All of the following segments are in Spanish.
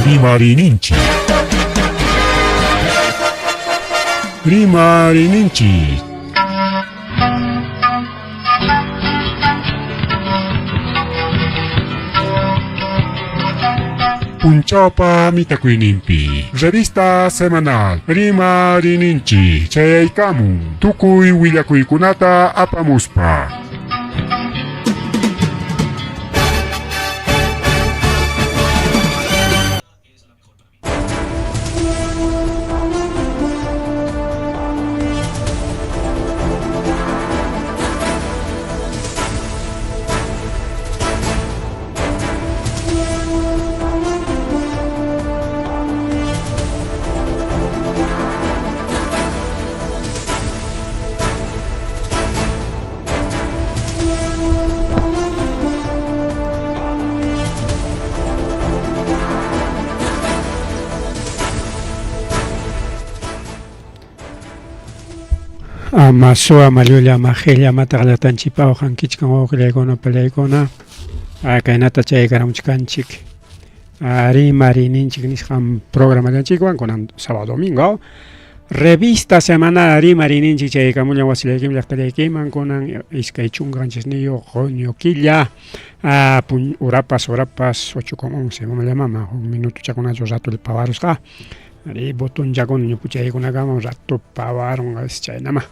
Rimarininchi. Rimarininchi. Punchapa mitakuinimpi. Revista semanal. Rimarininchi. Chayaykamun. Tukuy willakuykunata apamuspa. Masua Malulia Magelia Mataglatanchipa Hankichkan Oglegona Pelegona Kainata Chaygaramchkanchik Rimarininchik Nisham programa de Chicuan con sábado domingo. Revista semanal Rimarininchik Chaygamulia Wasilekim Lactalekiman con Iskaichunganches Nio Jonio Quilla Urapas 8:11 me llama un minuto chaconacho rato el pavarosca. Ari botón ya con niño pucha con acá un rato pavaron a China.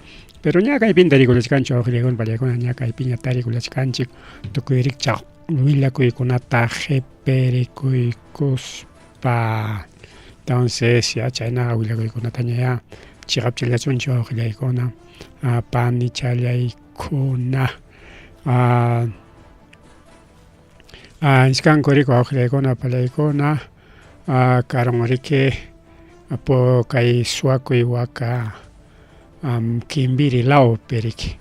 Pero ya que hay pinta con los canchos, que con para con ya que hay piña tari con los canchos, toco Eric Chao, Willa con ataje pericos pa. Entonces ya China Willa con ataña ya, chirap chilazón chao que con a pan y chala y cona a iscan corico que con a palecona a caromorique apo kai suako iwaka kimbiri lao periki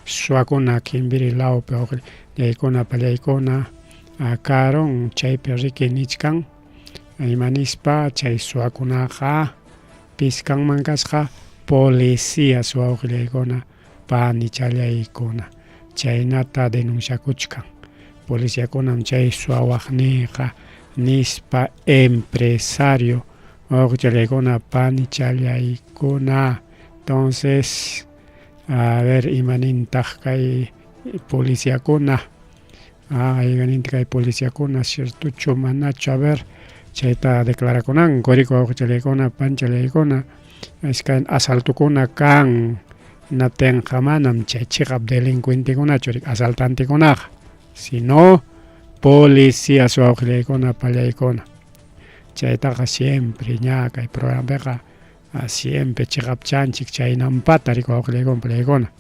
suako na kimbiri lao peokre yaikona palaikona karon chay periki nichkan imanispa chay suako na ka piskan mangasqa policía suako yaikona pa nichala ikona chaynata denunciakuchkan policía konam chay suawaqniqa nispa empresario Ojalá pan chala y cona. Entonces, a ver, imanintaj y policía cona. Imanintaj y policía cona, cierto, chomanacho, a ver, chaita declara conan, corico, ojalá cona, pan chala y cona. Es que asalto cona can, naten jamanam, chechigab delincuente cona, chorik, asaltante cona. Si no, policía su ojalá cona, pala y cona. Chaytaqa siempre ñaqa y programa siempre chigapchanchik chaynampata rikuwaqllaykunman palaykuna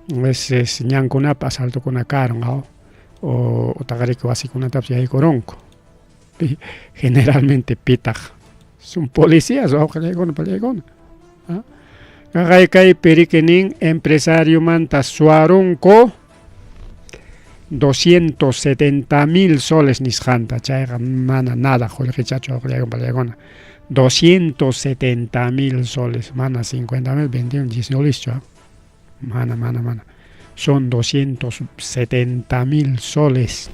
veces ñankunapa asaltukuna karon o taqariki wasikunatapas yaykurunku generalmente pitaq son policías wawqillaykuna palaykuna kay perikenin empresario manta suarunku 270,000 soles nisqanta chayqa mana nada qullqichachu palayakuna 270,000 soles mana 50,000 21 19 mana son 270,000 soles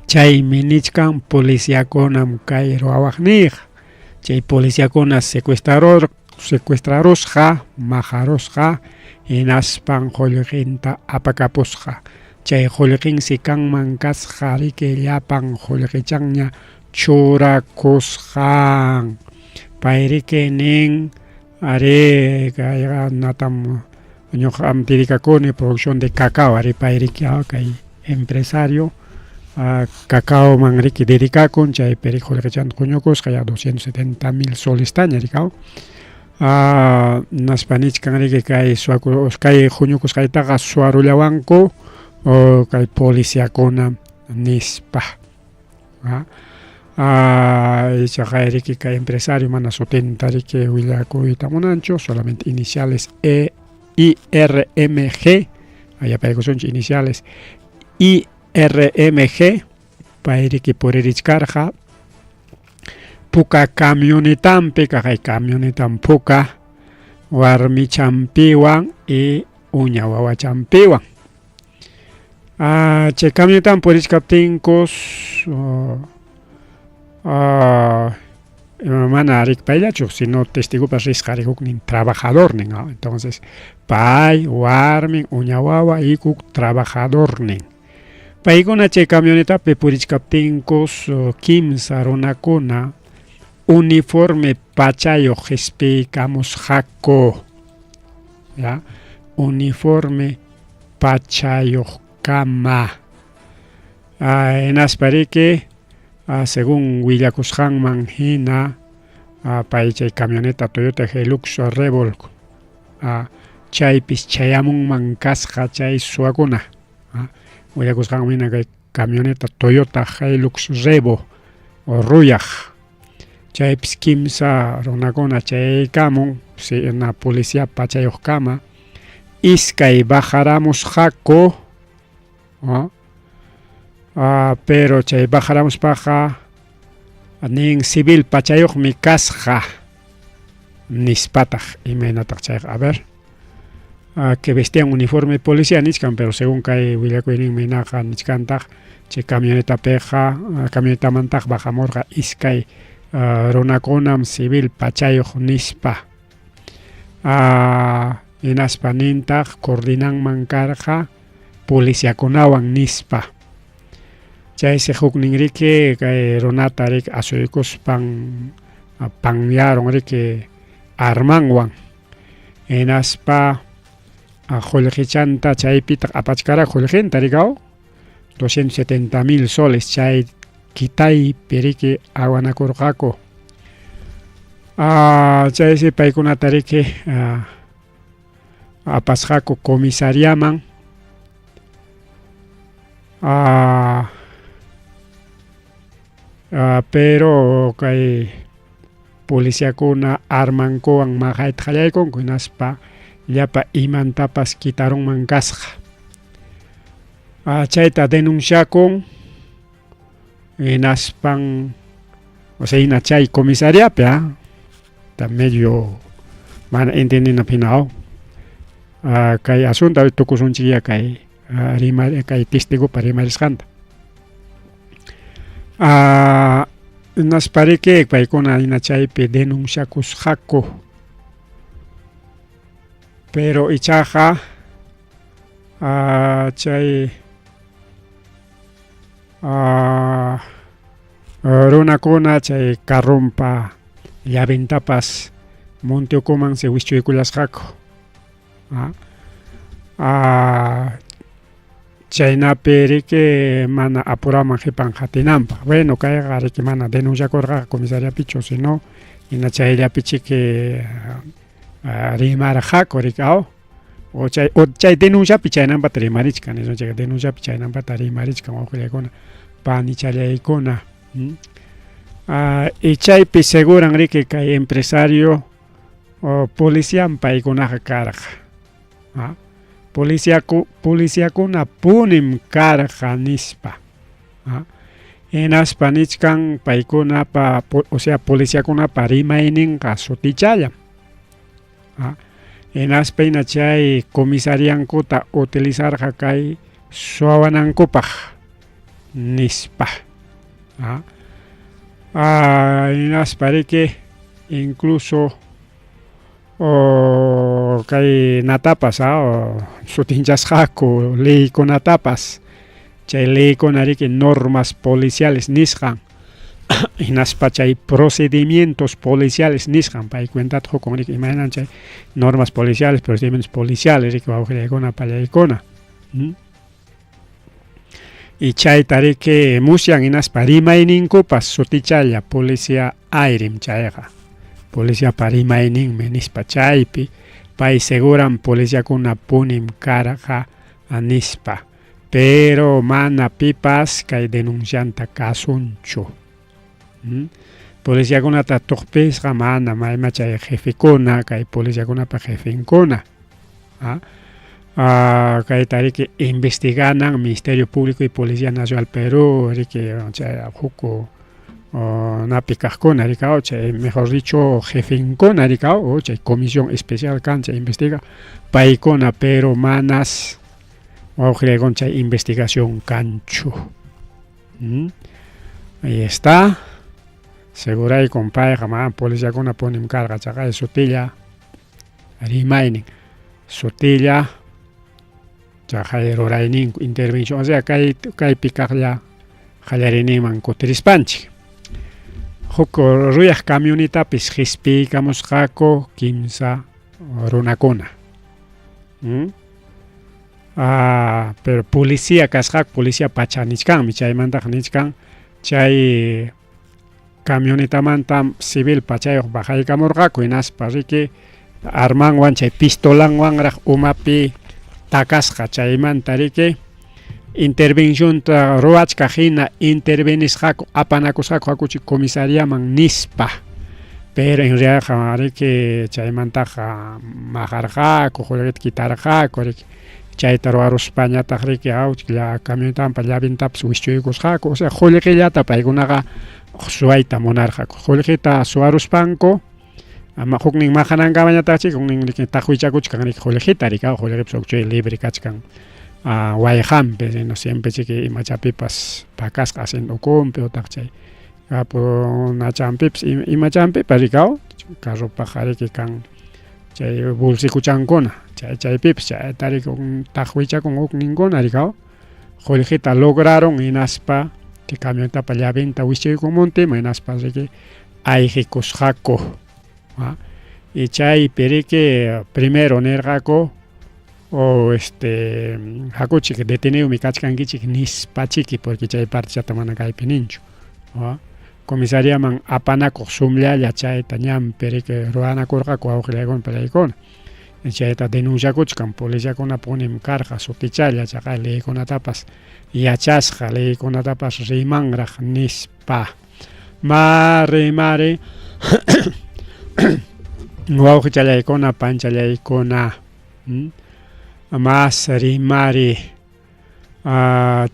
chaymi nichkan policiakunam kay ruwaqniqa chay policiakuna secuestrarusqa majarusqa hinaspan qullqinta apakapusqa chay qullqinsi kanman kasqa rikillapan qullqichanña churakusqan payriki nin ari kayqa natam ñuqam dedicakuni producción de cacao ari payriki kay empresario cacao man riki dedicakun chay peri qullqichan quñukusqa ya 270,000 soles taña rikao naspanichkan riki kay quñukusqaytaqa suarullawanku o kay policiakuna nispa riki kay empresario mana sutenta riki willakuyta munanchu solamente iniciales IRMG allá paykusunchu iniciales IRMG payriki puririchkarqa puka camionetampi kay camionetan puka warmi champiwan y uña wawa champiwan chay camionetan purichkaptinkus mana rikpayllachu, sino testigupas risqari huknin trabajadornin, entonces pay, warmin, uña wawa y huk trabajadornin. Paykuna chay camionetapi purichkaptinkos kimsa runakuna uniforme pachayuq hisp'ikamusqaku, ya, uniforme pachayuq kama. Hinaspariki según willakusqanman hina pay chay camioneta Toyota Hilux Revolt chaypis chayamunman kasqa chay suwakuna, willakusqanman hina kay camioneta Toyota Hilux Revo o ruyaq chaypis kimsa runakuna chayaykamun na policía pachayuq kama iskay bajaramusqaku, pero chay bajaramuspaqa nin civil pachayuqmi kasqa nispataq imaynataq chayqa, a ver, que vestían uniforme policía nichkan, pero según kay willakuyninmi hinaqa nichkantaq chay camionetamantaq bajamurqa iskay runakunam civil pachayuq nispa, hinaspa nintaq coordinanman karqa policiakunawan nispa. Chaysi huknin riki kay runata riki asuykuspan panyaron riki armanwan, hinaspa qullqichanta chaypita apachkara qullqinta rikaw 270,000 soles chay kitaypi riki awanakurqaku. Chaysi paykunata riki apasqaku comisariaman, pero kay policiakuna armankuwan maqayta qallaykunku hinaspa llapa imantapas quitarunman kasqa. Chayta denunciakun hinaspan, o sea, hina chay comisariapi ta medio mana entendina phinao kay asunta tukusunchikya kay kay testigupa rimarisqanta. Naspariki paykuna hina chaypi denunciakusqaku, pero ichaqa chay runakuna chay carrumpa llavintapas Monteocuman se wischuykullasqaku, chaynapi riki mana apuraman hipan hatinanpaq. Bueno, kayqa riki mana denunciakurqa comisariapichu, sino hina chayllapichiki rimarqaku riki, o chay denunciapi chaynanpata rimarichkan, chay denunciapi chaynanpata rimarichkan wawqillaykuna panichalyaykuna. Y chaypi seguran riki kay empresario polician paykunaqa karqa, policiakuna punim karqa nispa, hinaspa nichkan paykunapa, o sea, policiakunapa rimayninqa sutichallam, hinaspa hina chay comisariankuta utilizarqa kay suawanankupaq nispa, hinaspa riki incluso kay natapas sutinchasqaku leykunatapas, chay leykuna riki normas policiales nisqan, hinaspa chay procedimientos policiales nisqan, pay cuentata hukun riki imaynan chay normas policiales, procedimientos policiales riki wawqillaykuna pallaykuna, y chayta riki musyan hinaspa rimayninkupas sutichalla policía ayrim chayqa, policía rimayninmi nispa chaypi pay seguran policiakuna punim karqa nispa, pero mana pipas kay denuncianta kasunchu. Policiakunata tuqpisqa mana mayma chay jefikuna kay policiakunapa jefinkuna, kayta riki investiganan Ministerio Público y Policía Nacional Perú riki chay huku napi kaqkuna rikaw, chay mejor dicho jefinkuna rikaw, chay comisión especial kancha investiga paykuna, pero manas wawqillaykuna chay investigación kanchu. Ahí está. seguray compay jamás policía con ponim carga chaca de sotilla remaining sotilla chaca de roraining intervención o sea kai picaglia jallarinin man coterispanchi Joko ruyah camioneta pis hispikamos jako kimsa runakuna. Pero policía kasjak policía pachanichkan michaymanta nichkan chay camioneta manta civil pachayoq bajaykamurqaku hinaspa riki armanwan chay pistolanwanraq umapi takasqa chaymanta riki intervención ta ruachka hina intervenisqaku apanakusqaku hakuchi comisariaman nispa pero en realidad riki chaymantaqa majarqaku juliqita kitarqaku riki chayta ruwaruspañataq riki la camionetampa llavintapas wischuykusqaku o sea juliqillata paykunaqa suwayta munarqaku juliqita suwaruspanku ama huknin majanankabañataqchik huknin taqwichakuchkan riki juliqita rikaw juliqipas ukchuy libre kachkan wayhampi no siempre chiki imachapipas pakasqa haciendo ukunpi utaq chay nachanpipas imachanpipas rikaw carrupaqa riki kan chay bolsikuchankuna chaypipas chayta riki taqwichakun hukninkuna rikaw juliqita lograron hinaspa que camionetapa llavinta wischuykumuntima hinaspa riki ayqikusqaku y chaypi riki primero nirqaku o hakuchik detenido mi kachkankichik nispachiki porque chay partichata mana kaypi ninchu comisariaman apanakuq sumllalla chayta ñampi riki ruanakurqaku awqillaykunapa pallaykuna chayta denunciakuchkan policiakuna punim karqa sutichalla chaqay leykunatapas yachasqa leykunatapas rimanraq nispa mari wawqichalllaykuna panchallaykuna mas rimari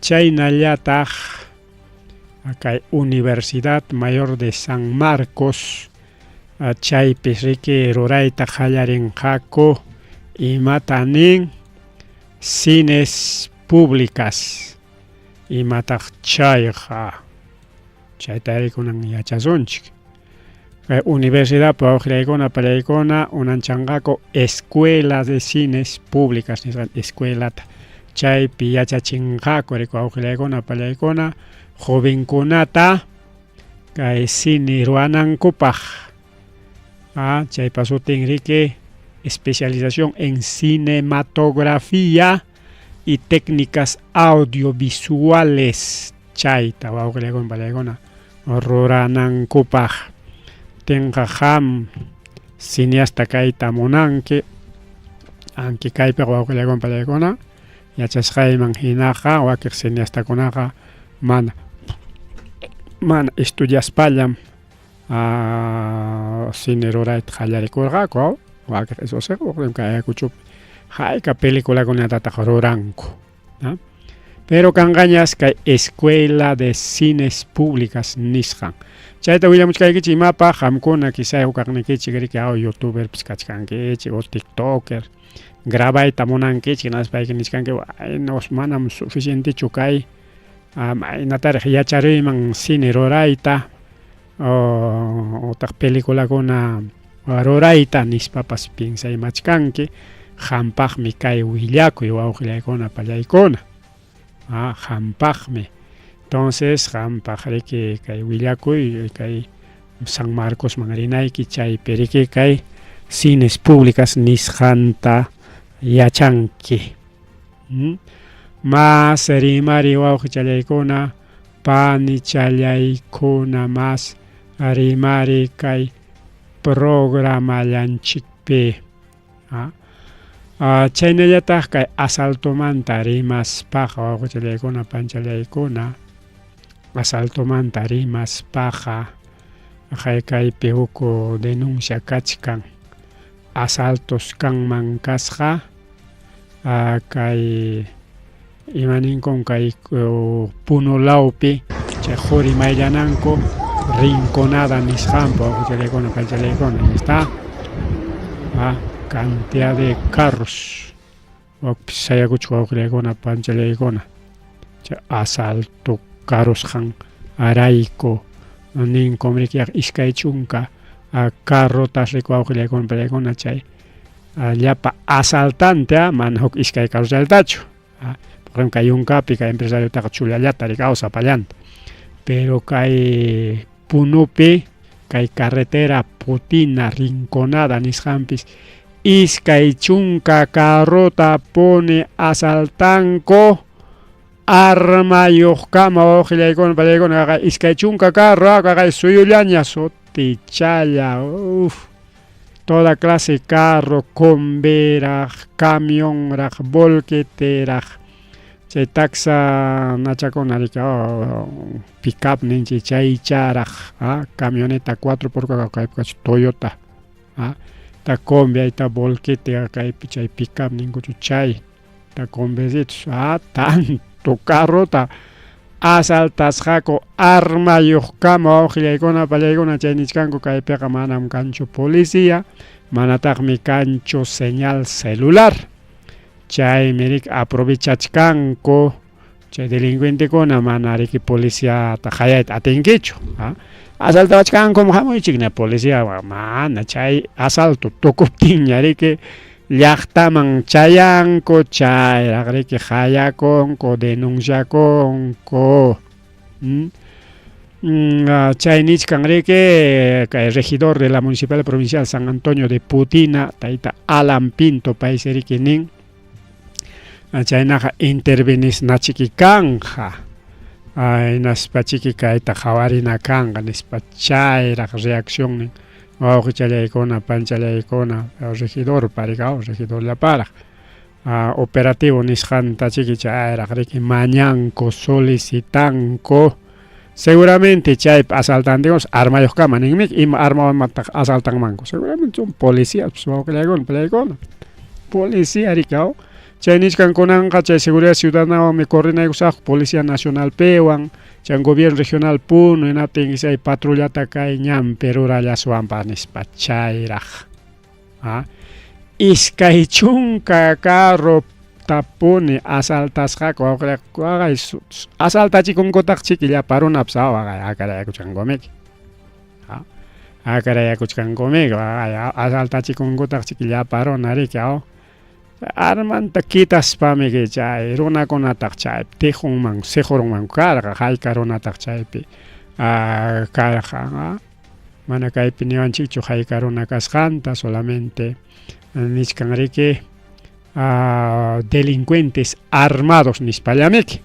chaynallataq kay Universidad Mayor de San Marcos chaypis riki rurayta qallarinqaku imatanin cines públicas imataq chayqa chayta rikunan yachasunchik kay Universidad Pauqriaykuna pallaykuna unanchanqaku escuelas de cines públicas nisqan escuelata chaypi yachachinqaku riku awqillaykuna pallaykuna jovenkunata kay cine ruanankupaq chaypa sutin riki especialización en cinematografía y técnicas audiovisuales chayta wawqillaykuna pallaykuna ruranankupaq tenqaqam cineasta kayta munanki anki kaypi wawqillaykuna pallaykuna yachasqayman hinaqa wakiq cineastakunaqa mana estudiaspallam cine rurayta qallarikurqaku wakiq eso kaykuchupi hayka peliculakunatataq ruranku pero kanqañas kay escuela de cines públicas nisqan chayta willamuchkaykichik imapaq qamkuna quizá hukaqnikichik riki youtuberpis kachkankichik o tiktoker grabayta munankichik naspayki nishkanki manam suficientechu kay maynataraq yachariyman cine rurayta utaq peliculakuna rurayta nispapas pinsaymachkanki qampaqmi kay willakuy wawqillaykuna pallaykuna qampaqmi entonces qampaq riki kay willakuy kay San Marcos man rinayki chaypi riki kay cines públicas nisqanta yachanki mas rimari wawqichallaykuna panichallaykuna mas rimari kay programallanchikpi chaynallataq kay asaltomanta rimaspaqa wawqichallaykuna panchallaykuna asaltomanta rimaspaqa kaypi huk denuncia kachkan asaltos kanman kasqa kay imaninkun kay punulawpi chay qhuri mayllananku rinconada nisqanpa wawqichallaykuna panchallaykuna está cantidad de carros sayakuchik wawqillaykuna panchallaykuna chay asalto carros han arayku ninkumrikiaq iskay chunka carrotas rikuawqillaykuna palaykuna chay llapa asaltante mana huk iskay carrollatachu por ejemplo kay yunkapi kay empresariotaqa chullallata rikawsa pallanta pero kay punupi kay carretera putina rinconada nisqanpis iskay chunka carrota pone asaltanko armayuqkama wawqillaykuna palaykuna iskay chunka carro kay suyullaña sotichalla toda clase carro converaj camionraj volqueteraj chay taxa nachakuna pickup ninchi chay charaj camioneta 4x4 kaypiqa Toyota ta combi ayta volquete kaypi chay pickup ninkuchu chay ta combecitos tanto carrota asaltasqaku armayuqkama wawqillaykuna pallaykuna chay nisqanku kaypiqa manam kanchu policía manataqmi kanchu señal celular chaymi aprovechachkanku chay delincuentekuna mana riki policíata hayayta atinkichu asaltawachkanku hamuychikna policía mana chay asalto tukuptinña riki llaqtaman chayanku chayraq riki hayakunku denunciakunku chay nisqan riki kay regidor de la municipal provincial San Antonio de Putina tayta Alan Pinto paysi riki nin chaynaqa intervenisnachiki kanja hinaspa chiki kayta hawarina kanja nispa chayraq reacción nin wawqichallaykuna panchallaykuna regidor parikaw regidorllaparaq operativo nisqanta chiki chayraq riki mañanku solicitanku seguramente chay asaltantekuna armayuqkama ninmi ima armamanta asaltanmanku seguramente son policías wawqillaykuna pallaykuna policía rikaw chay nisqankunaqa chay seguridad ciudadanawanmi coordinaykusaq Policía Nacional pewan chay gobierno regional Puno hinaptin chay patrullata kay ñampi rurallasuanpa nispa chayraq iskay chunka carro tapuni asaltasqaku wawqillaykuna asaltachikunkutaj chiki llapa runapas akarayakuchankumiki akarayakuchkankumiki asaltachikunkutaj chiki llapa runa riki armanta quitaspaami chay runakunataq chay tijunman sejurunman karqa hayka runataq chaypi karqa mana kaypi niwanchikchu hayka runa kasqanta solamente nisqan riki delincuentes armados nispallamiki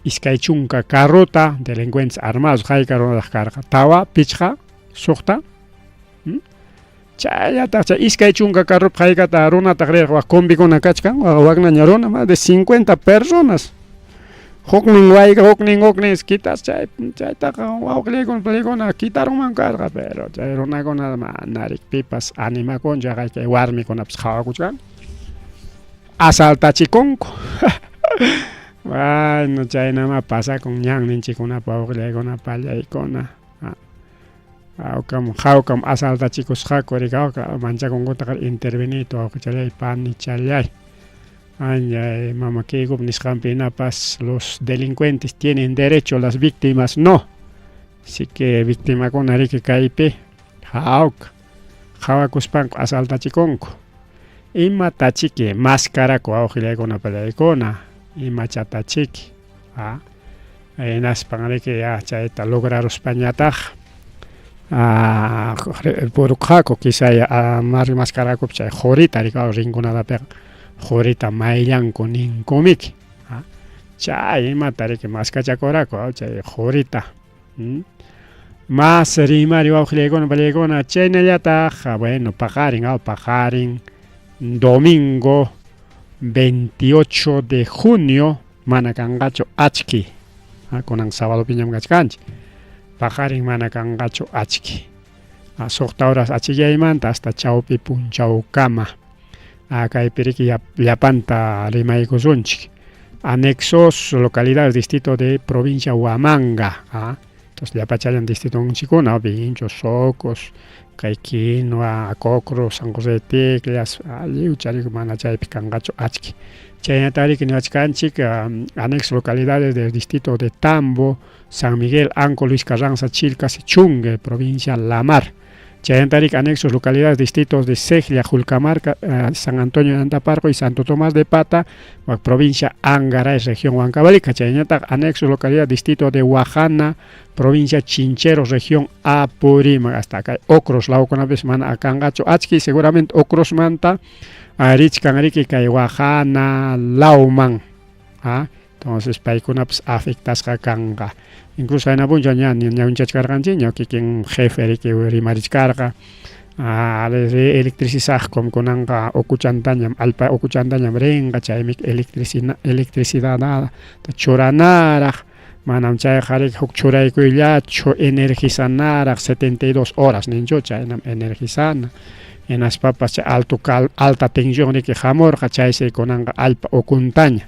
iskay chunka carrota delincuentes armados hayka runataq karqa tawa pichqa suqta chayataq iskay chunka carro haykata runataq riq combikuna kachkan waqnaña runa más de 50 personas huknin wayqa huknin quitas chaytaqa wawqillaykuna pallaykuna quitarunman karqa pero chay runakuna manarik pipas animakunchu kay warmikunapas hawakuchkan asaltachikunku bueno chaynama pasakun ñan ninchikkunapa wawqillaykuna pallaykuna hawkam asaltachikusqaku rikawqa manchakunkutaq intervenito wawqichalay panichalay mama kaykup nisqanpi hinapas los delincuentes tienen derecho las víctimas no así que victimakuna riki kaypi hawakuspanku asaltachikunku imatachiki mascaraku wawqillaykuna pallaykuna imachatachiki hinaspan riki chayta lograruspañataq puruqhaku kisay mascarakup chay qurita rikaw rinkunatapiqa qurita mayllanku ninkumiki chay imata riki maskachakuraku chay qurita mas rimari wawqillaykuna pallaykuna chaynallataq bueno paqarin domingo 28 de junio mana kanqachu achki kunan sábado piñam kachkanchik paqarin mana kanqachu achki suqta horas achillaymanta hasta chawpi punchawkama kaypi riki llapanta rimaykusunchik anexos localidades distrito de provincia Huamanga Entonces llapachayan distrito chikuna vincho socos kay quinoa cocro San José de Teclas aliu charik mana chaypi kangacho achki chaynatari niwachkanchik anexo localidades del distrito de Tambo, San Miguel, Anco, Luis Carranza, Chilcas y Chungue, provincia La Mar. Chayantarik anexos localidades distritos de Seglia, Julcamarca, San Antonio de Antaparco y Santo Tomás de Pata, provincia Angara, región Huancavelica. Chayantarik anexos localidades distrito de Guajana, provincia Chincheros, región Apurímac. Hasta acá Ocros, la con vez mana akangacho achki, seguramente Ocros manta, Rich Canarique, Guajana, Lauman. Entonces, paikuna pues afectas kanga. Incluso hay una bunja ni un chachcarganchiño que quien jefe que rimarich carga electricidad como conanga okuchantaña alpa okuchantaña brenga chaymik electricidad nada choranara manam chay harik huk choray kuyacho energizanara 72 horas nincho chaynam energizana en las papas alta tensión que jamor chay se conanga alpa okuntaña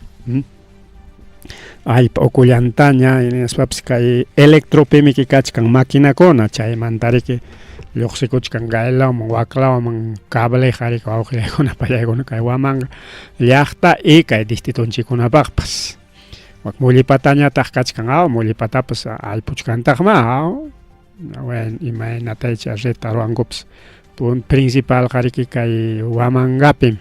alpa okullantaña en las papas kay electropemiki kachkan máquina kona chay mantare que lluqsikuchkan gaylaman waklaman cable harik awqilakuna pallaykuna kay wamanga llaqta y kay distritonchikunapaqpas mullipatañataq kachkan mullipatapas alpuchkantaqma bueno imaynataycha reta ruwankupas principal hariki kay wamangapim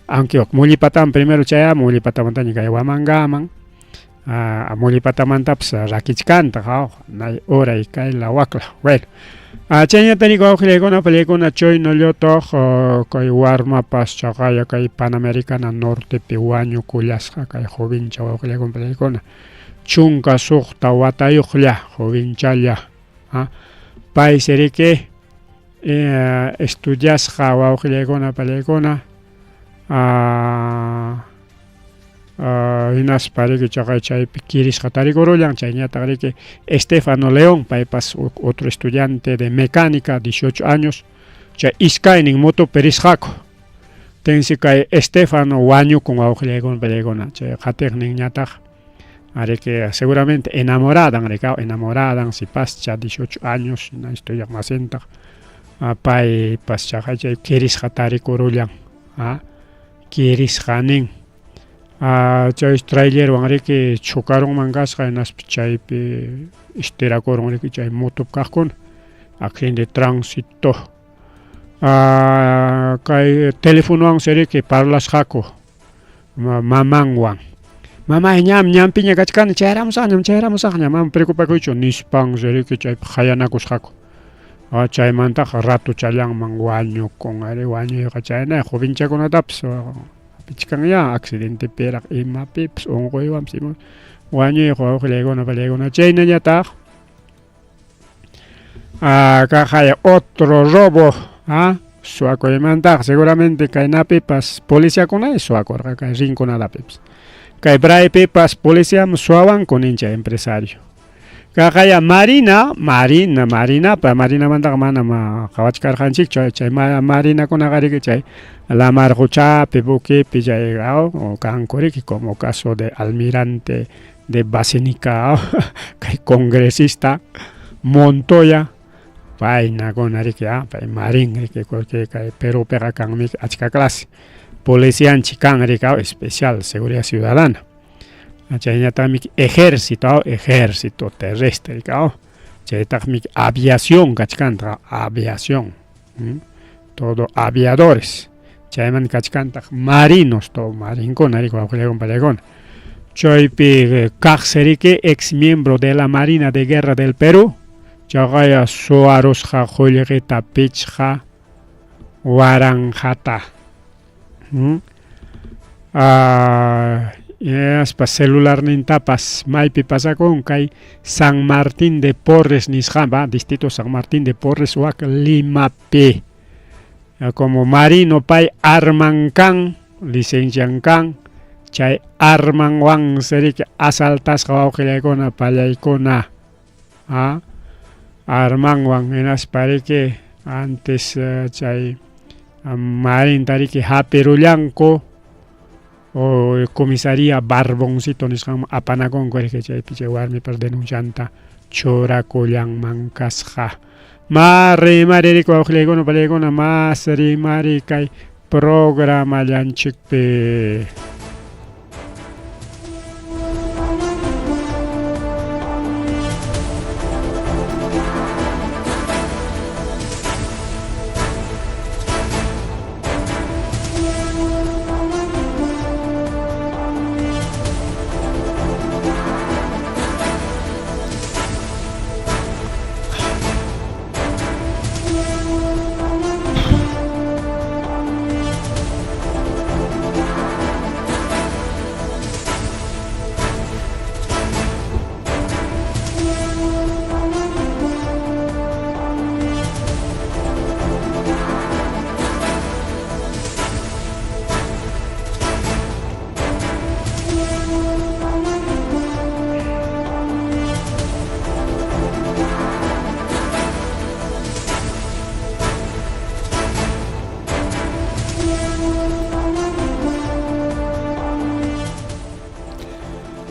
aunque mullipatan primero chaya mullipatamantaña kay wamangaman mullipatamantapas rakichkanta nay hora y kay la wakla bueno chaynatariku awqilaykuna pallaykuna choynollotoq kay warmapas chaqaya kay Panamericana Nortepi wañukullasqa kay jovincha awqilaykuna pallaykuna chunka suqta watayuqlla jovinchalla pay seriki estudiasqa wawqilaykuna pallaykuna hinas pariki chaqay chaypi kirisqa tarikurullan chayñataq Estefano León paypas otro estudiante de mecánica 18 años chay iskaynin moto perisqaku tensi kay Estefano wañukun wawqilaykuna pallaykuna chay qatiqninñataq ariki seguramente enamoradan si pascha 18 años na estudiaq masintaq pay pas chaqay chay kirisqa tarikurullan kirisqanin chay trailerwan riki chocarunman kasqa hinaspa chaypi istirakurun riki chay moto kaqkuna accidente de tránsito kay teléfonowan riki parlasqaku mamanwan mamay ñampiña kachkani chayramusaqña mama preocupakuychu nispan riki chaypi qayanakusqaku chaymantaqa rato chayanman wañukun wañuyqa chayna jovinchakunatapas pichkanya accidente peraq imapipas unquywanpas ima wañuyqa wawqilaykuna pallaykuna chaynañataq kaqaya otro robo suwakuymantaqa seguramente kaynapipas policiakuna suwakurqa kay rinkunatapipas kay braypipas policiaman suwawanku nincha empresario kaqaya marinamantaqa manam qhawachkarqanchikchu chay marinakunaqa riki chay la mar huchapi bukipi chay kanku riki como caso de almirante de Basinica kay congresista Montoya paynakuna riki pay marin riki kay Perupiqa kanmi achka clase policianchik kan riki especial seguridad ciudadana chayñataqmi ejército terrestre chaytaqmi aviación kachkanta aviación todo aviadores chayman kachkantaq marinos todo marinkuna riki wawqilaykuna pallaykuna chaypi kaqseriki ex miembro de la Marina de Guerra del Perú chaqaya suwarusqa qullqita pichqa waranjata pas celular nintapas maypi pasakun kay San Martín de Porres nisqapa distrito San Martín de Porres wak Limapi como marino pay armankan licenciankan chay armanwan seriki asaltasqa wawqilaykuna pallaykuna armanwan hinaspariki antes chay marin tariki hapirullanku o comisaría Barboncito nisqan apanakunku riki chaypi chay warmipas denuncianta chorakullanman kasqa. Mari rikuqliyku pallaykuna mas rimari kay programallanchikpi.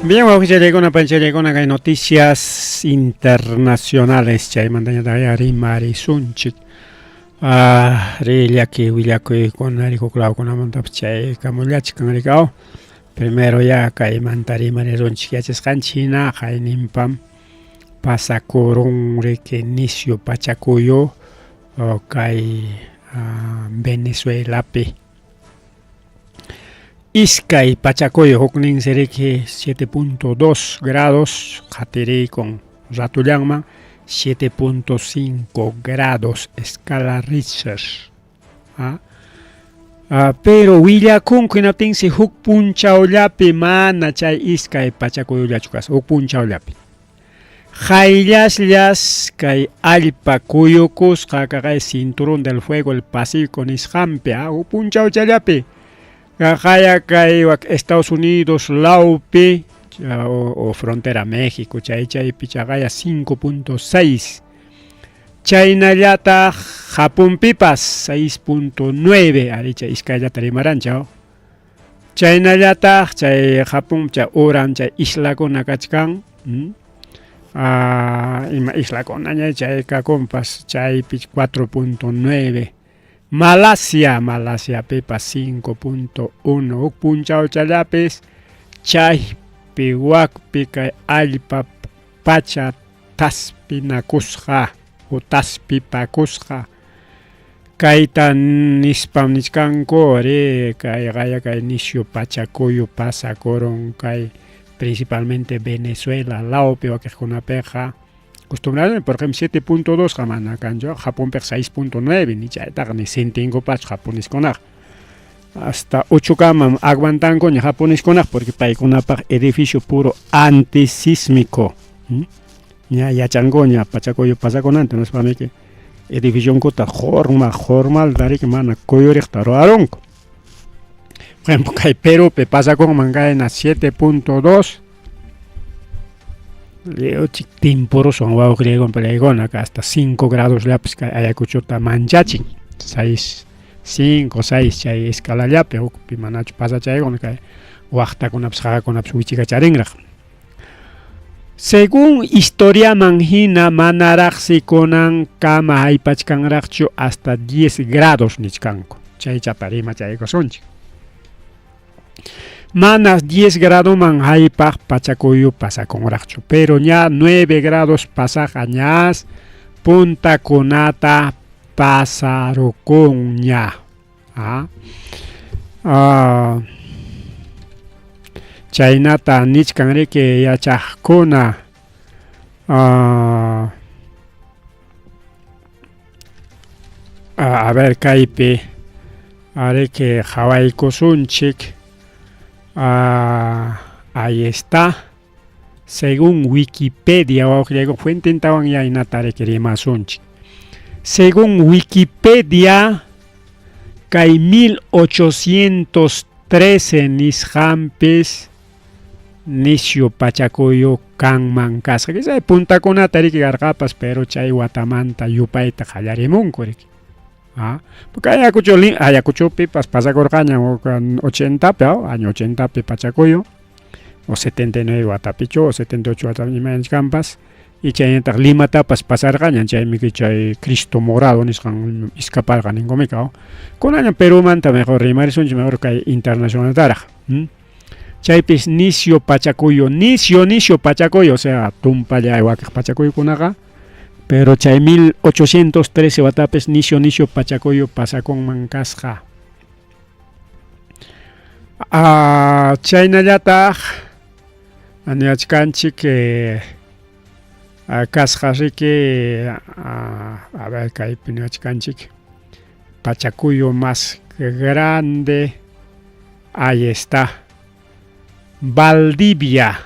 Bien, vamos a hay noticias internacionales. Chay mandaña de Rimari Sunchik. Rillaki, Willaku, con Arico Clau, con Amontap Chay, Camullach, con Ricao. Primero ya Kai Mantari Marirunchik, Yachis Canchina, Jainimpam, Pasacorun, Requenicio, Pachacuyo, Kai Venezuela. Iskay Pachacoyo Hoknin Sereke 7.2 grados, Hateri con Ratullanman 7.5 grados, escala Richter. Pero Willakun Kuinatinsi Huk Punchaollapi mana chay Iskay Pachacoyo Yachukas, Huk Punchaollapi. Jaillas Kay Alpa Cuyucus, Kakay Cinturón del Fuego, el Pacífico Nishampe, Huk Punchaollapi. Kaya kay Estados Unidos, Laupe o frontera México, chay pichagaya 5.6. China yata Japón pipas 6.9. Aricha iskaya tarimarancha. China yata chay Japón chay oran chay isla con nakachkan. Ima isla con aña chay kakompas chay pich 4.9. Malasia pepa 5.1. Punchao chalapes chay piwak pika alpa pacha taspinakusja o taspipakusja. Kaitan nispam niskanko re kay gaya kay nisio pachacoyo pasa coron kay principalmente Venezuela lao pewa que con peja. Acostumbrado, por ejemplo, 7.2 jamana canjo, Japón per 6.9, ni chaita ni sentingo pach japonés conar. Hasta 8 camas aguantan con japonés conar porque para con edificio puro antisísmico. Ya changoña, pachacoyo pasa con antes, no es para mí que edificio cota jormal, dari que mana coyo rectaro aronco. Por ejemplo, que Perú pasa con manga en a 7.2. Leo timporo son guau griego en pelegón acá hasta 5 grados lápiz que ayacuchota manchachin 5 6 chay escala llape o pimanacho pasa chay con que huachta con absjaga con absuichica charingra. Según historia manjina manaraxi conan kama haipachkanracho hasta 10 grados nichkanko chay chatarima chay cosonchi. Manas 10 grados manjaipa pachacoyo pasa con racho, pero ya 9 grados pasa añas Punta Conata pasarocoña. Chaynata nichkanre que yachakona a ver kaipe are que Hawaii kosunchik. Ahí está. Según Wikipedia, fuente entaban ya en Natare Kerimasunchi. Según Wikipedia, hay 1813 nishampes nisio pachacoyo kanman casa. Que se Punta Conata que gargapas, pero chay Guatamanta yupaita jalarimón corek. Porque Ayacucho pipas pasa corcaña o 80 año 80 pachacoyo o 79 Guatapicho o 78 Guatamimanes Campas y chaynataq Limatapas pasarqaña chaymi chay Cristo morado nisqan escaparqa ninkumika kunaña Perumanta mejor rimarisunchik mejor kay internacionaltaraq chaypis Nisio Pachacuyo Nisio Pachacuyo o sea tumpalla wakaq Pachacuykunaqa pero chay 1813 watapis Nisio Pachacuyo pasakunman kasqa chaynallataq niachkanchik kasqariki a ver kaypi niachkanchik Pachacuyo más grande ahí está Valdivia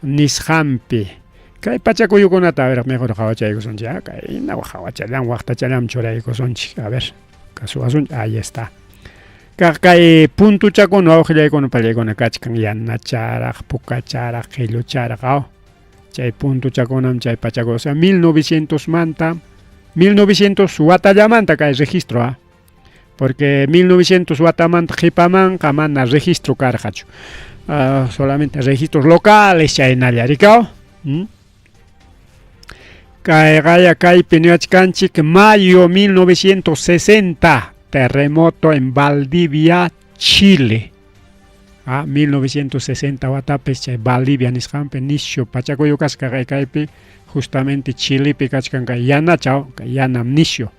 nisqanpi kay Pachacuyukunata a ver mejor hawachaykusunchik kay nawa hawachallan waqtachallan churaykusunchik a ver kasuwasunchik ahí está kay puntuchakuna awqillaykuna pallaykuna kachkan yanacharaq pukacharaq qillucharaq chay puntuchakunam chay Pachacuyo o sea 1900 manta 1900 watallamanta kay registro porque 1900 watamanta qipamanqa mana registro karqachu solamente registros locales chaynallarikaw kay kaypi niachkanchik mayo 1960 terremoto en Valdivia, Chile. 1960 watapis chay Valdivia nisqanpi Nisio Pachacuyo kasqa kaypi justamente Chilepi kachkan kay yanachaw kay yanam Nisio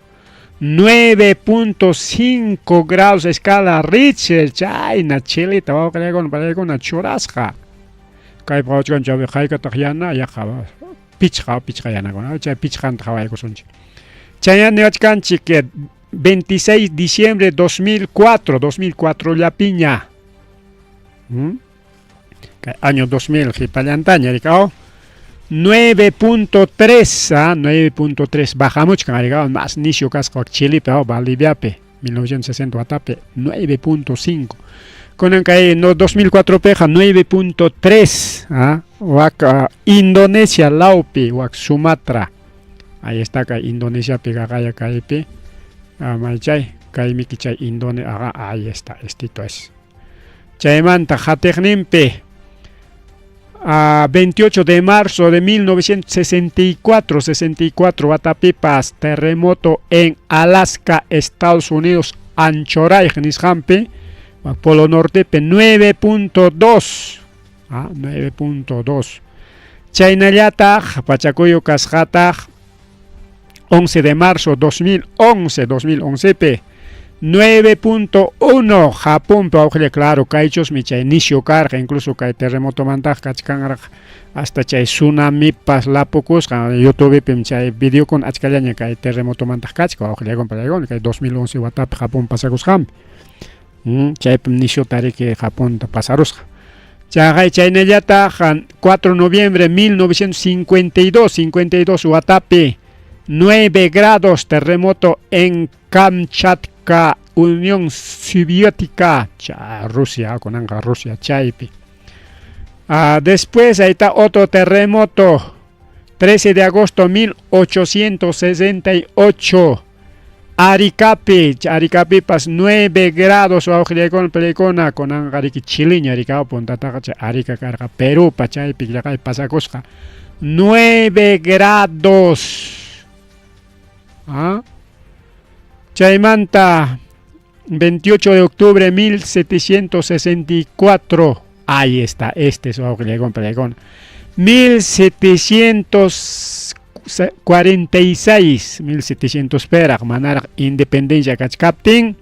9.5 grados escala Richter chayna Chileta wawqillaykuna churasqa kay pawachkanchaw haykataq yana yaqa pichqa yanakuna chay pichqanta hawaykusunchik chayna niwachkanchik 26 de diciembre 2004 la piña año 2000 hipallantaña rikao 9.3 9.3 bajamos más Nisio kasqa Chile Valdivia 1960 watape 9.5 konan kay no 2004 peja 9.3 wak Indonesia laupi wak Sumatra ahí está kay Indonesia pegaya kaypi Malchay, Kaimiki chay Indonesia, ahí está, estito es. Chaymanta Jatejnimpe, 28 de marzo de 1964, Watapipas, terremoto en Alaska, Estados Unidos, Anchorage, Nishampe, Polo Norte, 9.2, 9.2. Chaynallataq, Pachacuyo kasqataq, 11 de marzo 2011 9.1 Japón claro kaychos mi chay Nisio karqa incluso kay terremoto mantaq kachkanraq hasta chay tsunami paslapukus YouTube pim chay video con achkallaña kay terremoto mantaq kachka awqillaygun pallaykun kay 2011 watapi Japón pasakusqanpi chay Nisio tariki Japón pasarusqa chaynallataq 4 de noviembre 1952 watapi 9 grados terremoto en Kamchatka, Unión Soviética, Rusia, con Rusia, Chaipi. Después ahí está otro terremoto, 13 de agosto 1868, Aricapi, pas 9 grados, con pelecona, con Angariki Chiliña, Arica, Punta Tacha, Arica Carga, Perú, Pachaipi, Yacay, Pasacosca, 9 grados. Chaymanta 28 de octubre 1764 ahí está este es 1746 perak manar independencia kachkaptin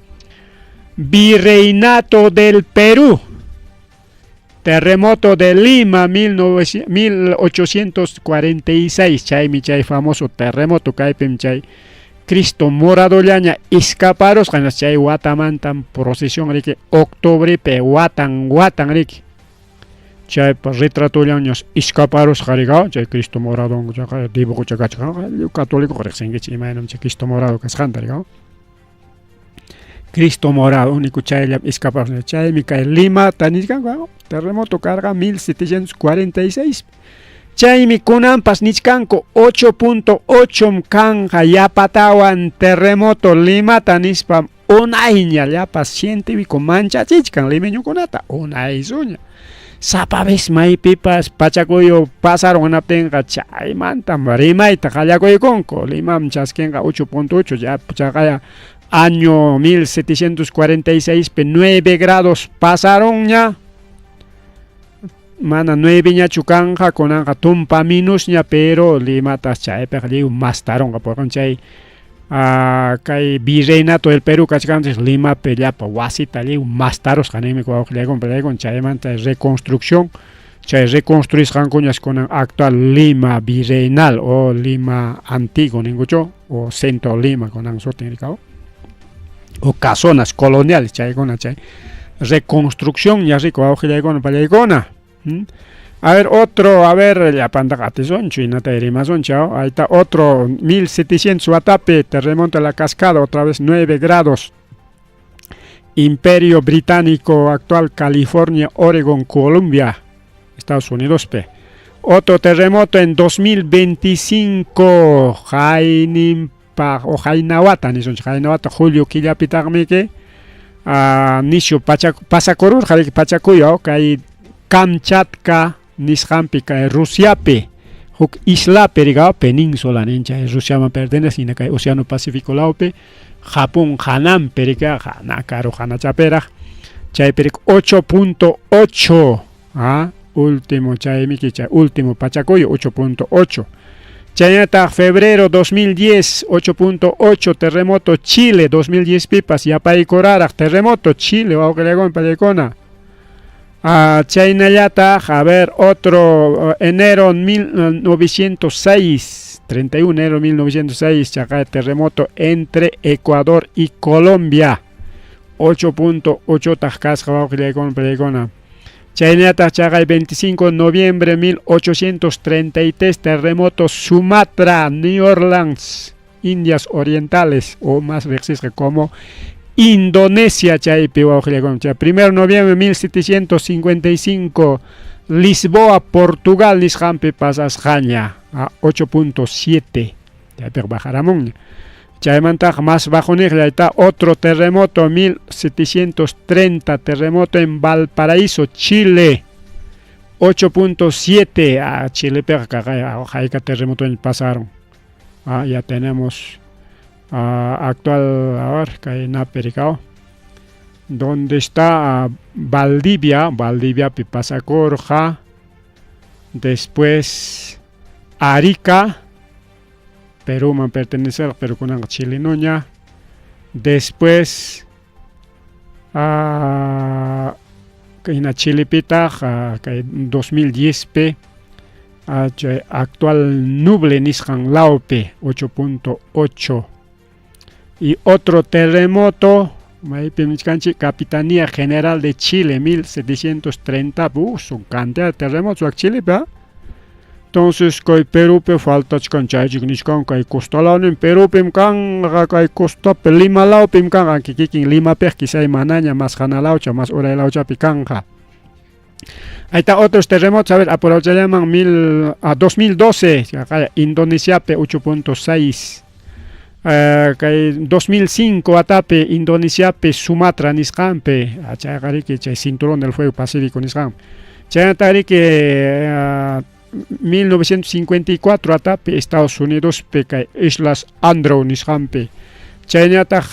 Virreinato del Perú terremoto de Lima 1846 chay famoso terremoto kaypim chay Cristo morado llaña escaparos ganas chay watamantan procesión riki octubre pe watan riki chay retrato llaños escaparos jarigao chay Cristo morado dibujo chakacha católico corrección que imaginam chay Cristo morado kasjanta rigao Cristo morado único chay escaparos chay Micael Lima taniskan terremoto carga 1746 chaymi kunanpas nichkanku 8.8 kanja yapatawan terremoto Limata nispam unayña llapa científico manchachichkan limeñukunata unay suña sapa vez maypipas pachakuyo pasaron anaptinqa chaymanta rimayta qallakuykunku limam chaskinqa 8.8 ya chaqaya año 1746 pe 9 grados pasaron ya mana 9 ñachu kanja kunanqa tumpa minus ña pero limatas chaypaq liw mastaronqa porqan chay kay virreinato del Perú kachkanchik Limapi llapa wasita liw mastaros qanimi wawqillaykunpillaykum chaymanta reconstrucción chay reconstruisqankuñas kunan actual Lima virreinal o Lima antiguo ningucho o centro Lima kunan sutin rikaw o casonas coloniales chaykuna chay reconstrucción ya rico wawqillaykuna pallaykuna. A ver, otro, ya pandagate son, chinata son, chao. Ahí está otro, 1700 Watape, terremoto de la cascada, otra vez 9 grados. Imperio Británico, actual California, Oregon, Colombia, Estados Unidos, pe. Otro terremoto en 2025, Jainawata, Julio Quillapitagmike, Nisho Pasacorur, Pachacuyo, Kai Kamchatka, Nishampi, Rusiape, Huk Isla Periga, Península, Nincha, Rusia me pertenece, y Océano Pacífico Laupe, Japón, Hanam, Periga, Hanakaro, Hanachapera, Chayperic 8.8, último Chaymiki, último Pachacoyo, 8.8. Chayata, febrero 2010, 8.8, terremoto Chile, 2010 pipas, Yapaicorara, terremoto Chile, Waukelegón, Palecona. Chaynayata, a ver, otro, enero 1906, 31 de enero 1906, Chacay, terremoto entre Ecuador y Colombia, 8.8 Tajcas, Palecona. Chaynayata, Chacay, 25 de noviembre 1833, terremoto Sumatra, New Orleans, Indias Orientales, o más veces como Indonesia, chaypi, 1 de noviembre de 1755, Lisboa, Portugal, Nishampi, pasas Jaña, a 8.7, chaypi, Bajaramón. Chaymanta, más bajo negro, está otro terremoto, 1730, terremoto en Valparaíso, Chile, 8.7, Chile, Jaica, terremoto en pasaron. Ya tenemos actual, a ver, que en Apericao, donde está Valdivia, Pipasacorja, después Arica, Perú me pertenece, pero con una chilenoña, después que en Chilipita, que 2010 p, actual Nuble Nishan Laupe, 8.8. Y otro terremoto, Capitanía General de Chile, 1730, son cantidad de terremotos en Chile, ¿verdad? Entonces, que Perú falta chkanchayik nishkan kay costalawn en Perú pimkan kay costa Lima lao pimkan kikikin Lima pej kisay manaña más janalaucha más orelaucha pikanja. Ahí está otros terremotos, a ver, por allá llaman 2012, Indonesia 8.6. 2005 Atape, Indonesia, Sumatra, Niskampe, cinturón del fuego pacífico, Niskam. que 1954 Atape, Estados Unidos, Islas Andrew, Niskampe.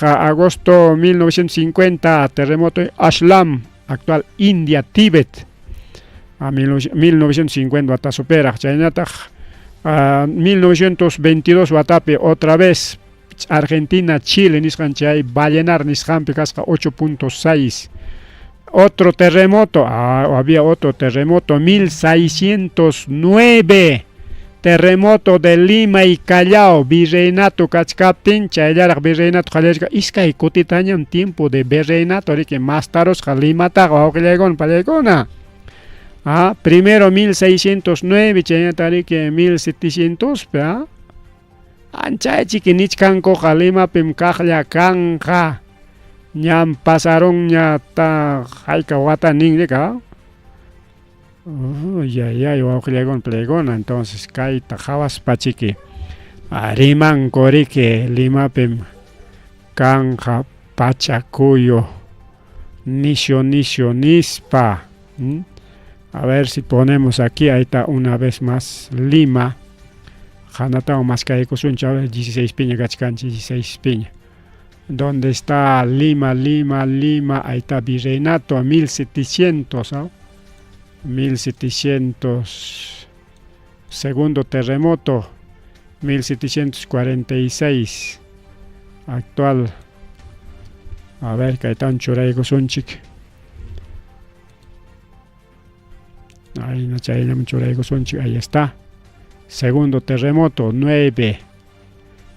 Agosto 1950, terremoto Ashlam, actual India, Tíbet. 1950 Ata supera. 1922 Atape, otra vez. Argentina, Chile, Niscanchay, Vallenar, Niscampi, Casca 8.6. Otro terremoto, había otro terremoto, 1609. Terremoto de Lima y Callao, Virreinato, Cachcapin, Chayarak, Virreinato, Jalesca, Isca y Cotitaña, un tiempo de Virreinato, que más taros, Jalimata, Oquilegón, Palegona. Primero 1609, Chayatari, que 1700, ¿verdad? Anchay chiquinichkanko Jalima pimkajlia kanja ñam pasaron ña ta jaika wata ninglika ya wawqillaygon playgona entonces kay tajawas pachiki ariman korike Lima pim kanja Pachacuyo nisho nispa. A ver si ponemos aquí, ahí está una vez más Lima. Hanatao más que 16 piña, gachcanchi 16 piña. ¿Dónde está Lima? Ahí está Virreinato a 1700, ¿no? 1700. Segundo terremoto, 1746. Actual. A ver, que hay tan choraigo sonchik. Ahí no chay choraigo sonchik, ahí está. Segundo terremoto, 9.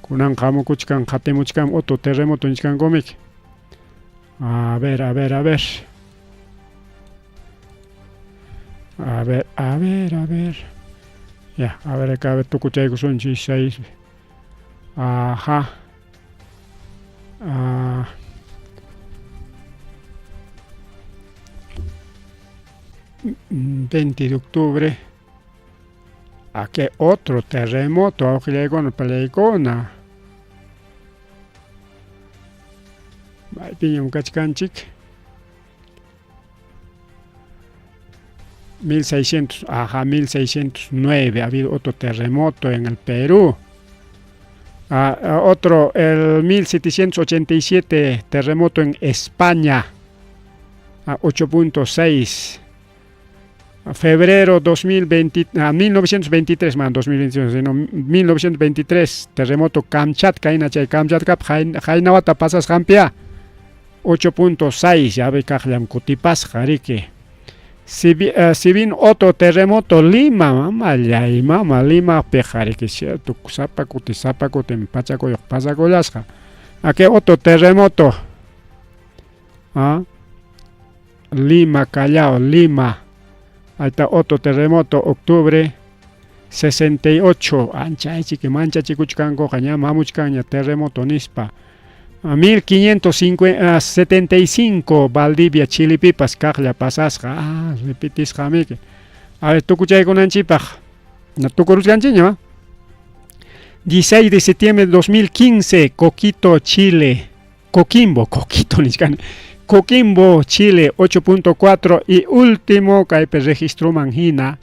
Kunan jamukuchkan, jatemuchkan, otro terremoto nichkan gomik. A ver. A ver. Ya, a ver acá, a ver, tukuchaigo sonchik, 6. Ajá. 20 de octubre. Aquí otro terremoto, Augilegona, Paleicona. Piña un cachcanchic. 1600, 1609. Ha habido otro terremoto en el Perú. Otro, el 1787, terremoto en España. 8.6. Febrero 1923, 1923, terremoto Kamchatka, Kamchatka, Jainawata pasas Jampia, 8.6, ya ve Kajlam Kutipas, Jarike. Si bien otro terremoto, Lima, Lima, Pejarike, cierto, Zapacuti, en Pachacoyo, Pasacolasca. Aquí otro terremoto, Lima, Callao, Lima. Ahí está otro terremoto, octubre 68. Ancha, chique, mancha, chicuchcango, caña, mamuchcaña, terremoto, nispa. 1575, Valdivia, Chilipipas, Cajla, Pasasja. Repitis, jamique. A ver, tú cuchay con anchipaj. ¿Tu coruscanchiño? 16 de septiembre de 2015, Coquito, Chile. Coquimbo, Chile, 8.4. Y último, que registró Manjina.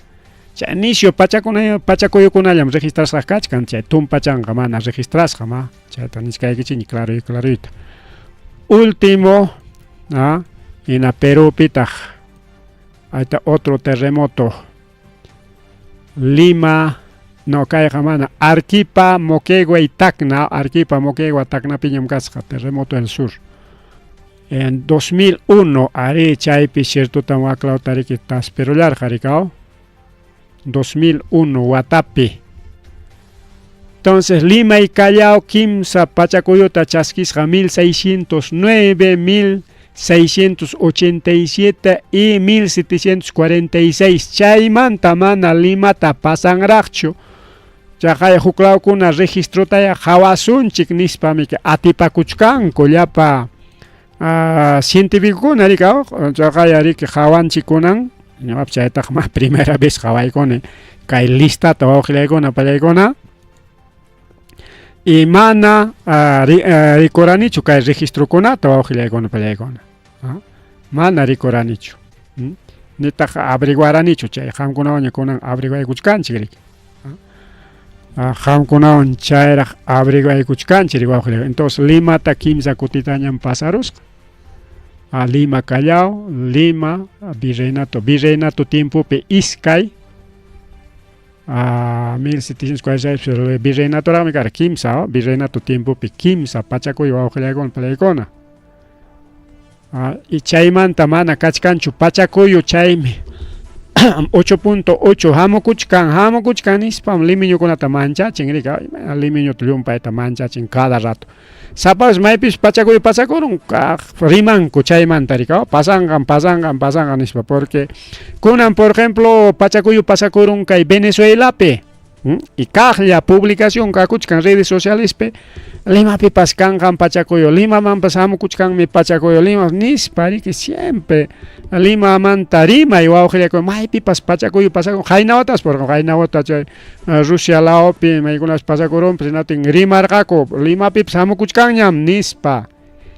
Ya inicio, Pachacoyo con ayam registras a Kachkan, Tumpachanga, mana, registras jamás. Ya tenéis que ir clarito. Último, en la Perú, Pitaj. Ahí está otro terremoto. Lima, no cae jamana. Arequipa, Moquegua y Tacna. Tacna, Piñam Casca, terremoto del sur. En 2001, Chaipi, cierto, Tamuaclao, Tariquitas, pero Jaricao. 2001, Huatapi. Entonces, Lima y Callao, Quimsa, Pachacuyota, Chasquisja, 1609, 1687 y 1746. Chaimanta, mana, Lima, Tapasan Racho. Chajaya, Juclao, Kuna, registro, Taya, Jawasunchik, Nispamik, Atipacuchcan, Collapa. Científico, Naricao, Chajaya, Rik, Jawanchikunan. No, primera vez Hawaii cae lista Tawajilegona Palegona y mana Ricoranichu cae registro con Tawajilegona Palegona. Mana Ricoranichu. Nita averiguaranichu, chay Hamkunawan con averiguar Guchkanchik. Hamkunawan chaira averiguar Guchkanchik. Entonces Lima Takimza Kutitañan Pasaros. Lima, Callao, Lima, Virreinato tiempo pe Iskay, 1746, Virreinato Ramicar, Quimsa, Virreinato tiempo pe Quimsa, Pachacoy, Augelegón, Palegona. Y Chaimanta, mana, Cachcanchu, Pachacoyo, Chaime, 8.8, Hamocuchcan, Ispam, Limiño con la tamancha, Chingrica, Limiño Triumpa, tamancha, en cada rato. Sapas maipis Pachacoyo pasacoron riman Chaimanta, pasangan, Ispa, porque Kunan, por ejemplo, Pachacoyo pasacoron que Venezuela, y Cajla, publicación, Cacuchcan, redes sociales, Lima pipas cangan Pachacoyo, Lima man pasamos cuchcan mi Pachacoyo, Lima, Nispari, que siempre, Lima mantarima, y Augelia con Mai pipas Pachacoyo, pasacoyo, Jainaotas, porque Jainaotas, Rusia la opi, me algunas pasacoron, pues no tengo Rimargaco, Lima pipas, amo cuchcan, Nispa,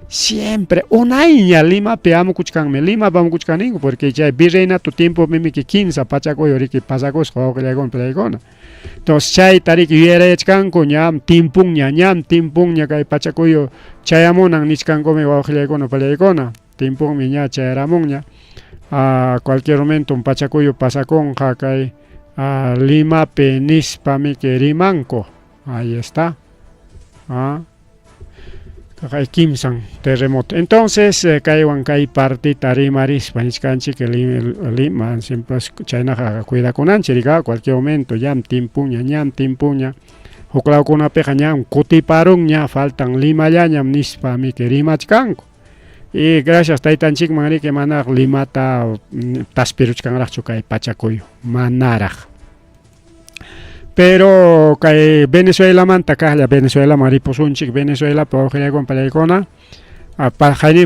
siempre unayña Lima peamo kuchkanmi Lima vamos kuchkaningu porque chay virreinato tiempo mimi que 15 pachakoy riki pasakos hawqllaykuna pelaykuna entonces chay tariki yuyarayachkanku ñam timpungña kay pachakuyo chayamunan nichkankumi wawqillaykuna pelaykuna timpungmi ña chayaramunña cualquier momento un pachakuyo pasakunqa kay Limapi nispami que rimanko ahí está kay kimsan terremoto entonces kaywan kay partita rimarispa niskanchik que Lima siempre chaynaqa cuidakunanchik rika cualquier momento ñam timpuña huklawkunapiqa ñam kutiparunña faltan Limallañam nispami que rimachkanku y gracias taytanchikman riki manaq Limata taspiruchkanraqchu kay pachakuyo manaraq pero kay Venezuela manta kaqlla Venezuela maripusunchik Venezuela pawqillaykuna palaykuna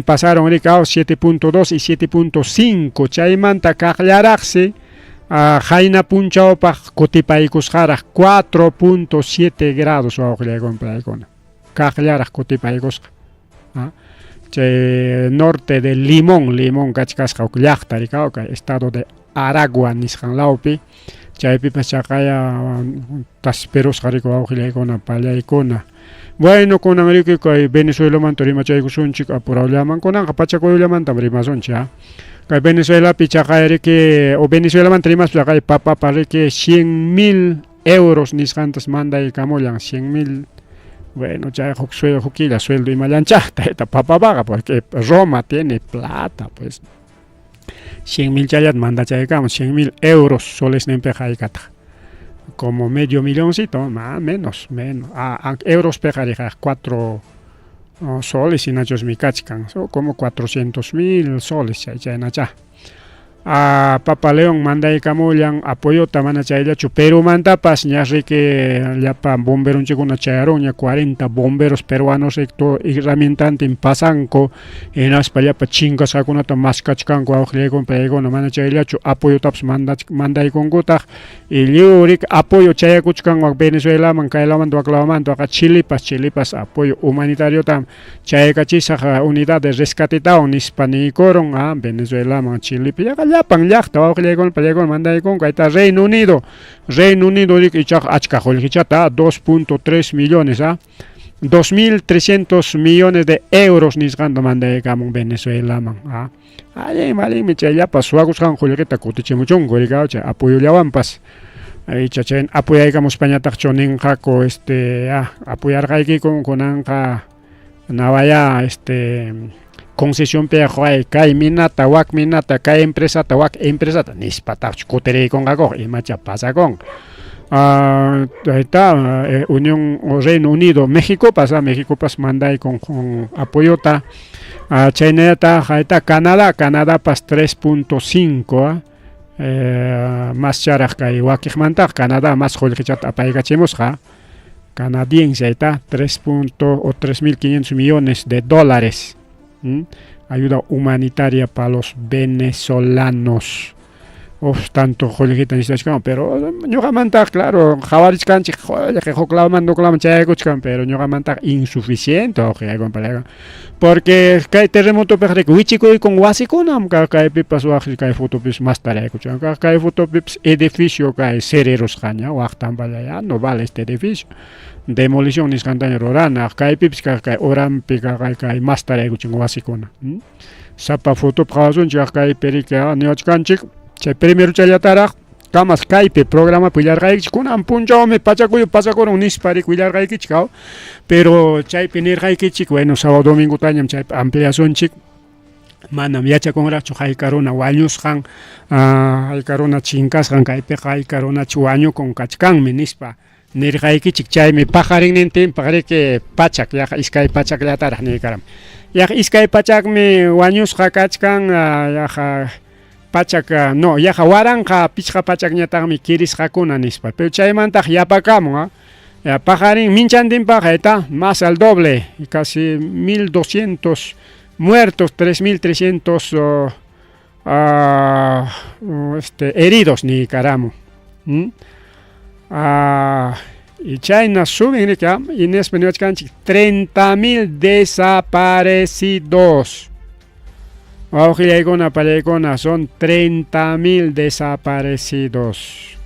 pasaron rika 7.2 y 7.5 chaymanta kaqllaraqsi hayna punchawpaq kutipaykusqaraq 4.7 grados wawqillaykuna palaykuna kaqllaraq kutipaykusqa chay norte de Limón kachkasqa uk llaqta rikawqa estado de Aragua nisqanlawpi chaypipas chaqaya tasperusqa riku wawqillaykuna pallaykuna bueno kunan riki kay Venezuelamanta rimachaykusunchik apurallaman kunanqa pachakuyllamantam rimasunchik kay Venezuelapi chaqay riki o Venezuelamanta rimaspa kay papapa riki 100.000 euros nisqantas mandaykamullan 100.000 bueno chay hukilla sueldo imallanchaqta eta papapaqa porque Roma tiene plata pues 100.000 chayat manda chaykamos 100.000 euros soles nempeja haykata como medio milloncito menos euros pejarija 4 soles y nachos mi kachkan como 400.000 soles chaynacha Papa León mandaykamullan apoyota mana chayllachu Perú mantapas ña riki llapa bomberunchikuna chayaron ña 40 bomberos peruanos herramientantin pasanku hinaspa llapa chinkasqakunata maskachkanku wawqillaykuna paykuna mana chayllachu apoyotapas mandaykunkutaq y lliwrik apoyo chayakuchkanwan Venezuelaman kaylamanta waklawmanta Chilipas apoyo humanitariota chayaykachisaq unidad de rescatetawan nispa niykuron Venezuelaman Chilipi llapan llaqta wawqillaykuna pallaykuna mandaykunku ayta Reino Unido rik ichaq achka qullqichata 2.3 millones 2.300 millones de euros nisqanta mandaykamun Venezuelaman allinmi chay llapas suwakusqan qullqita kutichimuchunku rikaw chay apoyollawanpas chay apuyaykamuspañataqchu ninqaku apuyarqaykiku kunanqa nawaya concesión peajoy kay minata wak minata kay empresata wak empresata nispataqchu kutiriykunqaku imacha pasakun Unión Reino Unido Méxicopas mandaykun apoyota chaynata hayta Canadapas 3.5 más charaq kay wakiqmantaq Canadá más qullqichata apaykachimusqa canadiense ayta 3.500 millones de dólares ayuda humanitaria para los venezolanos tanto qullqita nishtachkan pero ñuqamanta claro qhawarishkanchik huklaman chayaykuchkan pero ñuqamanta insuficiente porque kay terremotopi wichikuykun wasikunam kaypipas waqri kay fotopipas más taraykuchkan kay fotopipas edificio kay sererusqaña waqtanpalla no vale este edificio demolición nisqantaña rurana kaypipas kay oranpi kay más taraykuchkan wasikuna sapa fotopi qawasunchik kaypi riki niwachkanchik chay primero challataraq kamas kaypi programa pillarqaykichik kunan punchawmi pasakurun nispa willarqaykichik pero chaypi nirqaykichik bueno sábado domingutañam chaypi ampliacionchik manam yachakunraqchu haykaruna wañusqan haykaruna chinkasqan kaypiqa haykarunachu wañukun kachkanmi nispa nirqaykichik chaymi pajarinnintinpaq riki pachak yaqa iskay pachakllataraq niykaram yaqa iskay pachakmi wañusqa kachkan yaqa pachak no yaqa waranqa pichqa pachakñataqmi kirisqakuna nispa pero chaymantaq yapakamun pajarin minchantinpaq más al doble casi 1.200 muertos 3.300 heridos ni caramu Y China suben que en español 30.000 desaparecidos. Son 30.000 desaparecidos.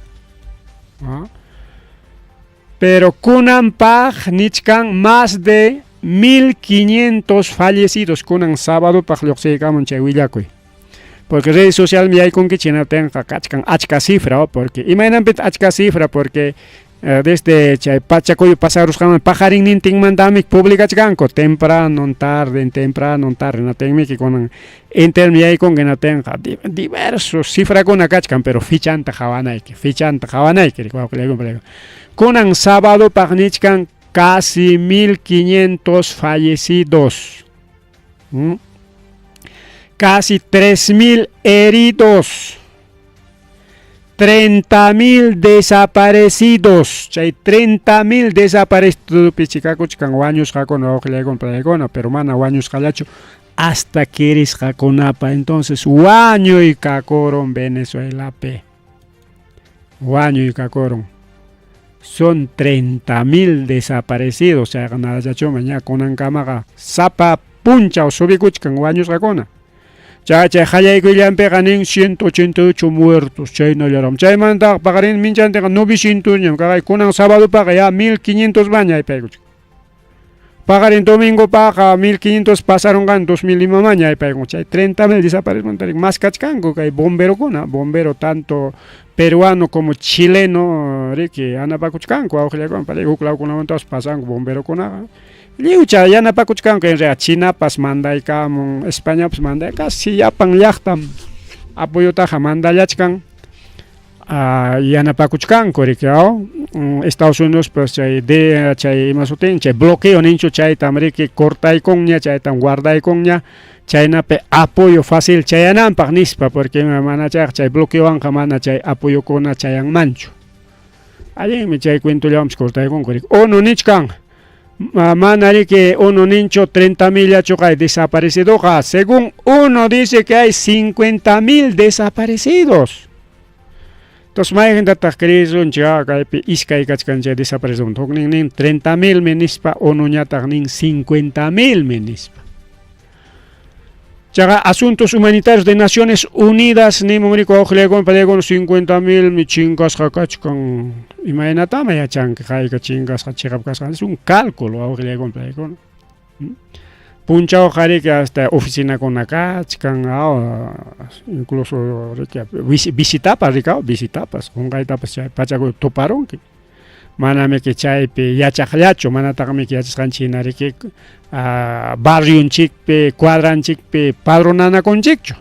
Pero Kunampaj Nichkan más de 1.500 fallecidos. Kunan sábado Pajloxekamon Chehuillacuy. Porque redes sociales me hay con que China tenga achka cifra, porque imagínate achka cifra, porque desde Pachacoyo pasaros pajarín ninting mandamik publica chanco temprano tarde no tengo que con interme hay con que no tenga diversos cifra con acachcan pero fichanta javanay que con sábado pagnichkan casi 1.500 fallecidos. Casi 3.000 heridos, 30.000 desaparecidos, 30.000 desaparecidos, pichicaco, chicanguaños, jacono, pero mana, guaños, jalacho, hasta que eres jaconapa, entonces, guaño y cacoron, Venezuela, guaño y cacoron, son 30.000 desaparecidos, o sea, nada, ya mañana con ancamaga, zapa, puncha o subicuchcan, guaños, jacona. Chay hayay que ganin 188 muertos. Chay no lloram. Chay manda pagarin minchante 900 ñam. Kagay kunang sábado paga ya 1.500 baña y pego. Pagarin domingo paga 1.500 pasaron gan 2.000 maña y pego. Chay 30.000 desaparecen. Más cachcango que hay bombero kuna. Bombero tanto peruano como chileno. Que ana pacuchcango. Aujele con para uklau kuna montos pasan bombero kuna. Liucha ya na pakuchkan que en China pas mandai kam España pas mandai casi ya pang yachtam apoyo taja manda yachkan ya na pakuchkan korikao Estados Unidos pues chay de chay masuten chay bloqueo nincho chay tamri que corta y coña chay tam guarda y coña chay na pe apoyo fácil chay anan pagnispa porque mana chay bloqueo an kamana chay apoyo kona chay an mancho allí me chay cuento ya vamos corta y con korik o no nichkan manari que uno nincho 30.000 ya desaparecidos. Según uno dice que hay 50.000 desaparecidos. Entonces, más gente está creyendo que isca y cachcancha desaparecidos. 30.000 menispa, uno ya está 50.000 menispa. Asuntos Humanitarios de Naciones Unidas, ni momrico ojlegon palegon 50.000 mi chingas hakachkan. Imagínate, ya chanque jaiga chingas hachigapkas. Es un cálculo ojlegon palegon. Puncha ojari que hasta oficina con acachkan, incluso visitapas, visitapas, un gaitapas pachago toparon que. Maname que chaype yachaqllacho manataqmi que yachasqanchinari que barrionchikpi cuadranchikpi padronanakunchikchu.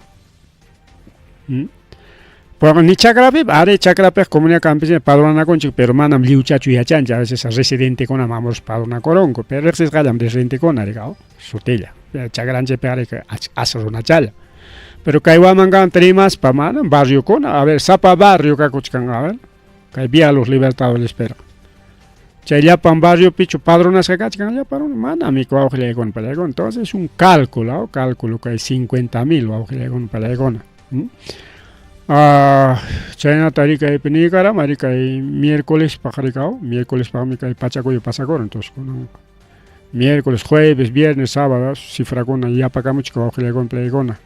Porque ni chakrapi, are chakrapi comunidad campesina padronanakunchik, pero manam liuchachu yachancha, a veces residente con amamos padronakoronko, pero a veces gallam residente con arigao, sutella, chagranche pe are que asrona chala. Pero kaiwamangan trimas pa manam barrio con, a ver, sapa barrio kakuchkan, a ver, kai vía los libertadores espera. Chayapan barrio picho padronas que cachcan ya para un mana mi coaujle con palegón. Entonces es un cálculo que hay 50.000 coaujle con palegón. Chayna tarika y penícara, marica y miércoles pajaricao, miércoles pamica y pachacoyo pasacor. Entonces con miércoles, jueves, viernes, sábado, cifracona y apacamos coaujle con palegona.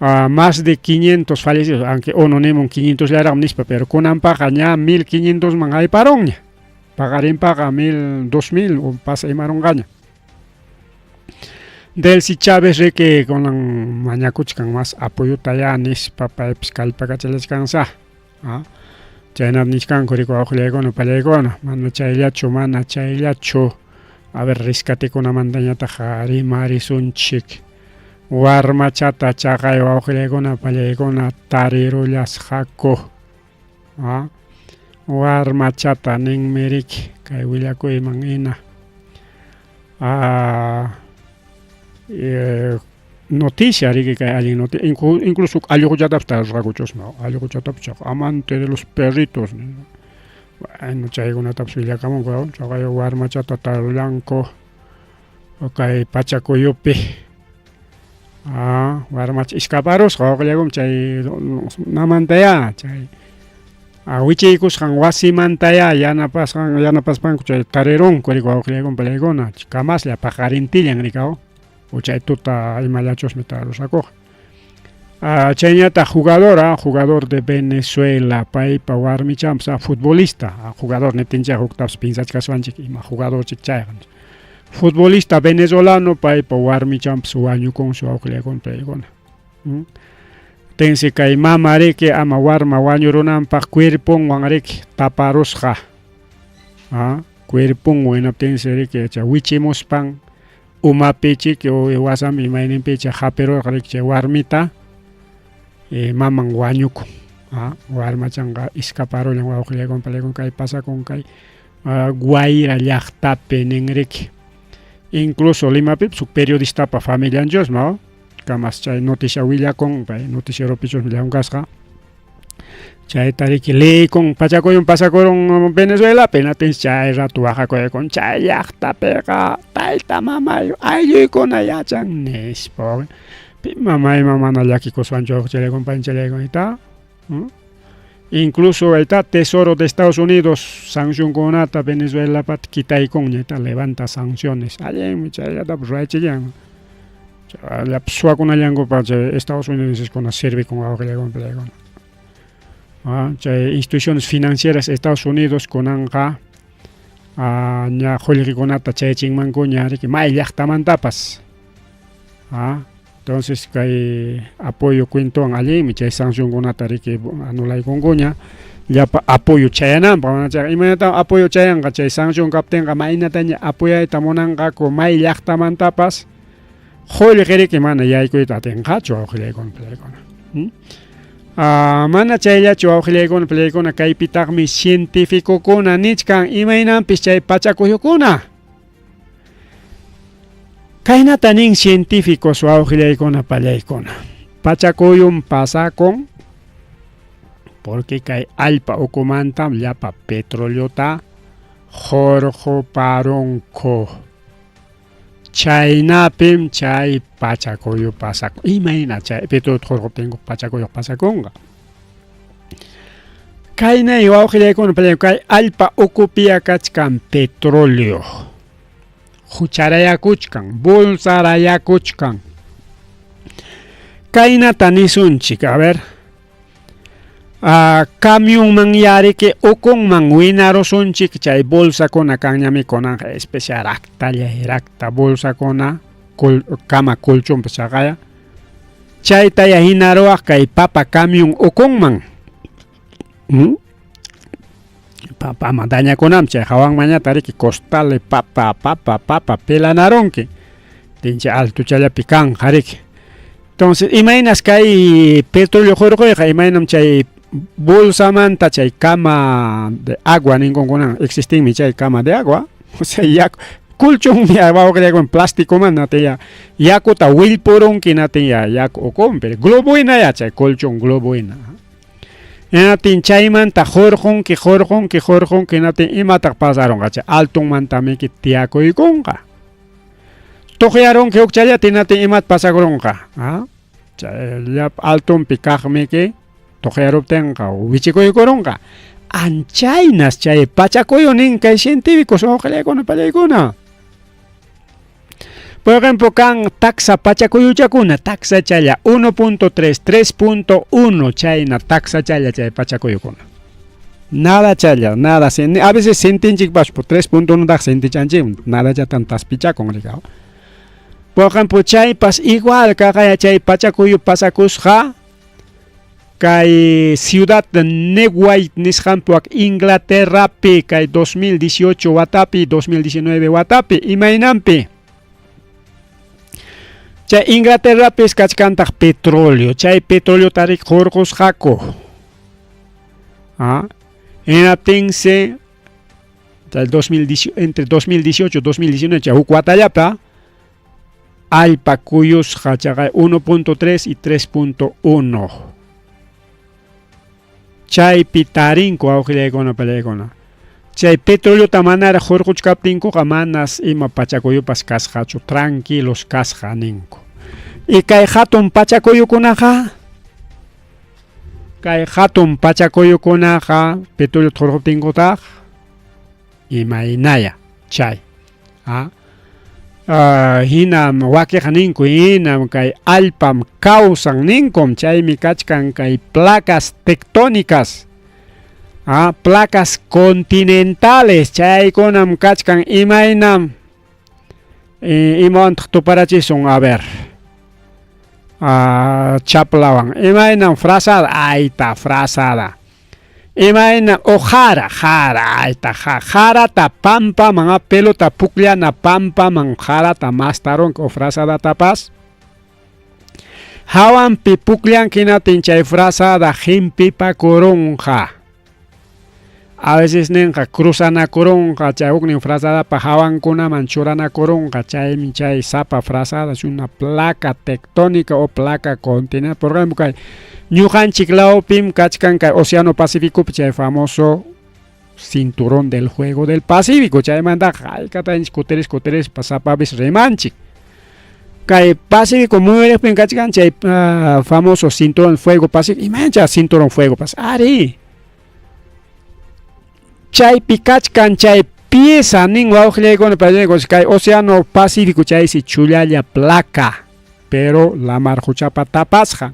Más de 500 fallecidos, aunque uno nemo 500 ya era omnispa, pero con ampaja ya 1.500 mangay parón. Pagarín paga 1.000, 2.000 o pasa y marongaña. Del si Chávez que con la mañacuchcan más apoyo tayanis papa fiscal para chalescansa. Chayna nichcan corico ajulegono palegono. Mana chaylacho. A ver, rescate con una mandaña tajari marisunchik. Warma chata chagayo ajulegono palegona tariro las jaco. Warma chata ning merik kay willakuy mangina noticia que kay alguien noticia incluso algo ya adapta raguchos no algo ya adapta amante de los perritos bueno chay una tapsilla como weón chay warma chata blanco kay pachacoyope warma escaparos chay namantaya chay Wichaykusqan wasimantaya yanapaspanku chay tarirunku riku wawqiykuna palaykuna kamaslla paqarintillan rikaw chay tuta imallachusmi rusakuq. Chayñataq jugador de Venezuela paypa warmichanpas futbolista jugador nitinchik uktapas pinsachkaspanchik ima jugadorchik chayqa futbolista venezolano paypa warmichanpas wañukunshi wawqiykuna paykuna. Tensi kay mama riki ama warma wañurunanpaq cuerponwan riki taparusqa cuerponwan hinaptinsi riki chay wichimuspan umapichik wasampi imayninpichik hapirurqa riki chay warmita maman wañukun warmachanqa escaparullan wawqiykuna palaykuna kay pasakun kay Guaira llaqtapi nin riki incluso Limapi suk periodistapa familianchusma kamas chay noticia willakun pay noticieropichus llankasqa chayta riki leykun pachakuyun pasakurun Venezuelapi natin chay ratu waqakuykun chay llaqtapiqa tayta mamay aylluykuna yachan nispa mamayman mana llakikuspanchu chaylaykun panchaylaykun incluso ayta Tesoro de Estados Unidos sancionkunata Venezuelapat quitaykun ñayta levanta sanciones allinmi chayllatapas ruraychillan suwakunallankupa chay Estados Unidoskuna sirvikun wawqiykuna palaykuna chay instituciones financieras Estados Unidos kunanqa ña qullqikunata chaychinmanku ña riki may llaqtamantapas entonces kay apoyo cuentowan allinmi chay sancionkunata riki anulaykunkuña llapa apoyo chayananpaq imanata apoyo chayanqa chay sancion kaptinqa maynataña apoyayta munanqaku may llaqtamantapas qullqi riki mana yaykuyta atinqachu wawqiykuna palaykuna mana chayllachu wawqiykuna palaykuna kaypitaqmi científicokuna nichkan imaynanpis chay pachakuyukuna kaynata nin científicos wawqiykuna palaykuna pachakuyun pasakun porque kay allpa ukumanta llapa petroleota hurquparunku chaynapim chay pachakuyu pasakun imayna chay petroleta hurquptinku pachakuyu pasakunqa kaynay wawqiykuna palaykuna kay allpa ukupiya kachkan petróleo hucharayakuchkan bolsarayakuchkan kaynata nisunchik a ver camionman yariki ukunman winarusunchik chay bolsakuna kanñami kunanqa especial rakta bolsakuna kama colchonpas chaqaya chaytaya hinaruwaq kay papa camion ukunman papa dañakunam chay hawanmañata riki costale papa pelanarunki tincha alto challapi kanqa riki entonces imaynas kay petróleo hurquyqa imaynam chay bolsamanta chay cama de agua ninkunkuna existinmi chay cama de agua o sea yaku kulchunmi wawqiykuna plásticoman natin yakuta willpurunki natin yaku ukunpi globoina chay colchon globoina natin chaymanta hurqunki natin imataq pasarunqa chay altunmantamiki tiyakuykunqa tuqyarunki ukchallati natin imat pasakurunqa chay altunpi kaqmiki tuqyaruptinqa wichikuykurunqa anchaynas chay pachakuyu nin kay científicos wawqiykuna palaykuna por ejemplo kan taxa pachakuyuchakuna taxa challa 1.3 3.1 chayna taxa challa chay pachakuyukuna nada challa nada a veces sentinchikpas por 3.1 tak sentichanchik nada chatan taspichakun rikaw por ejemplo chaypas igual kaqaya chay pachakuyu pasakusqa kay ciudad de Neguay nisqanpuak Inglaterrapi kay 2018 watapi 2019 watapi imaynanpi chay Inglaterrapi kachkantaq petróleo chay petróleo tarik hurqusqaku hinaptinsi entre 2018 y 2019 chay huk watallapa allpa kuyusqa chaqay 1.3 y 3.1 chaypi tarinku wawqiykuna palaykuna chay petroleota manara hurquchkaptinkuqa manas ima pachakuyupas kasqachu tranquilos kasqa ninku y kay hatun pachakuyukunaqa kay hatun pachakuyukunaqa petróleo torquptinkutaq imaynaya chay. Hinam wakiq ninku hinam kay allpam kawsan ninkum chaymi kachkan kay placas tectónicas, placas continentales chaykunam kachkan imaynam imawantaq tuparachisun a ver chaplawan imaynam frazada ayta frazada imaynam o jara ayta jarata pampa manga pelota pukllana pampa man jarata mastaron o frazada tapas hawanpi pukllankinatin chay frazada himpipakurunqa a veces ninqa cruzanakurunqa chay uknin frazada pa hawankunaman churanakurunqa chaymi chay sapa frazada es una placa tectónica o placa continental. Por ejemplo kay ñuqanchik lawpim kachkan kay Océano Pacífico chay famoso cinturón del juego del Pacífico chaymanta haykatañich kuteris pasapapis remanchik kay Pacífico muyurikpin kachkan chay famoso cinturón fuego Pacífico imancha cinturón fuego Pacífico ari chaypi kachkan chay pieza nin wawqllaykuna kay Océano Pacífico chaysi chullalla placa pero la mar huchapa tapasqa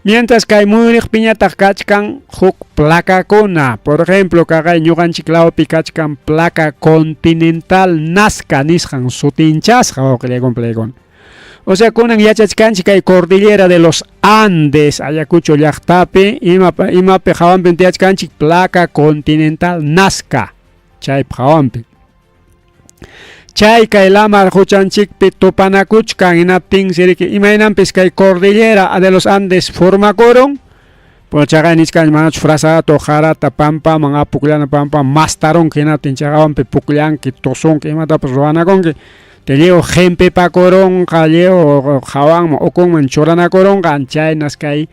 mientras kay muyuriqpiñataq kachkan huk placakuna por ejemplo kay ñuqanchik lawpi kachkan placa continental Nazca nisqan sutinchasqa wawqillaykuna o sea kunan yachachkanchik kay cordillera de los Andes Ayacucho llaqtapi imapi hawanpi tiyachkanchik placa continental Nazca chay hawanpi chay kay lamar huchanchikpi tupanakuchkan hinaptin siriki imaynampis kay cordillera de los Andes formakurun por chaqay niskan manach frazada jarata pampa manga pukllana pampa mastaron hinaptin chay hawanpi pukllanki tosunki imatapas ruwanakunki Teleo gente pa coron, caleo, jawan, o con chorana coron, ganchay, naskay,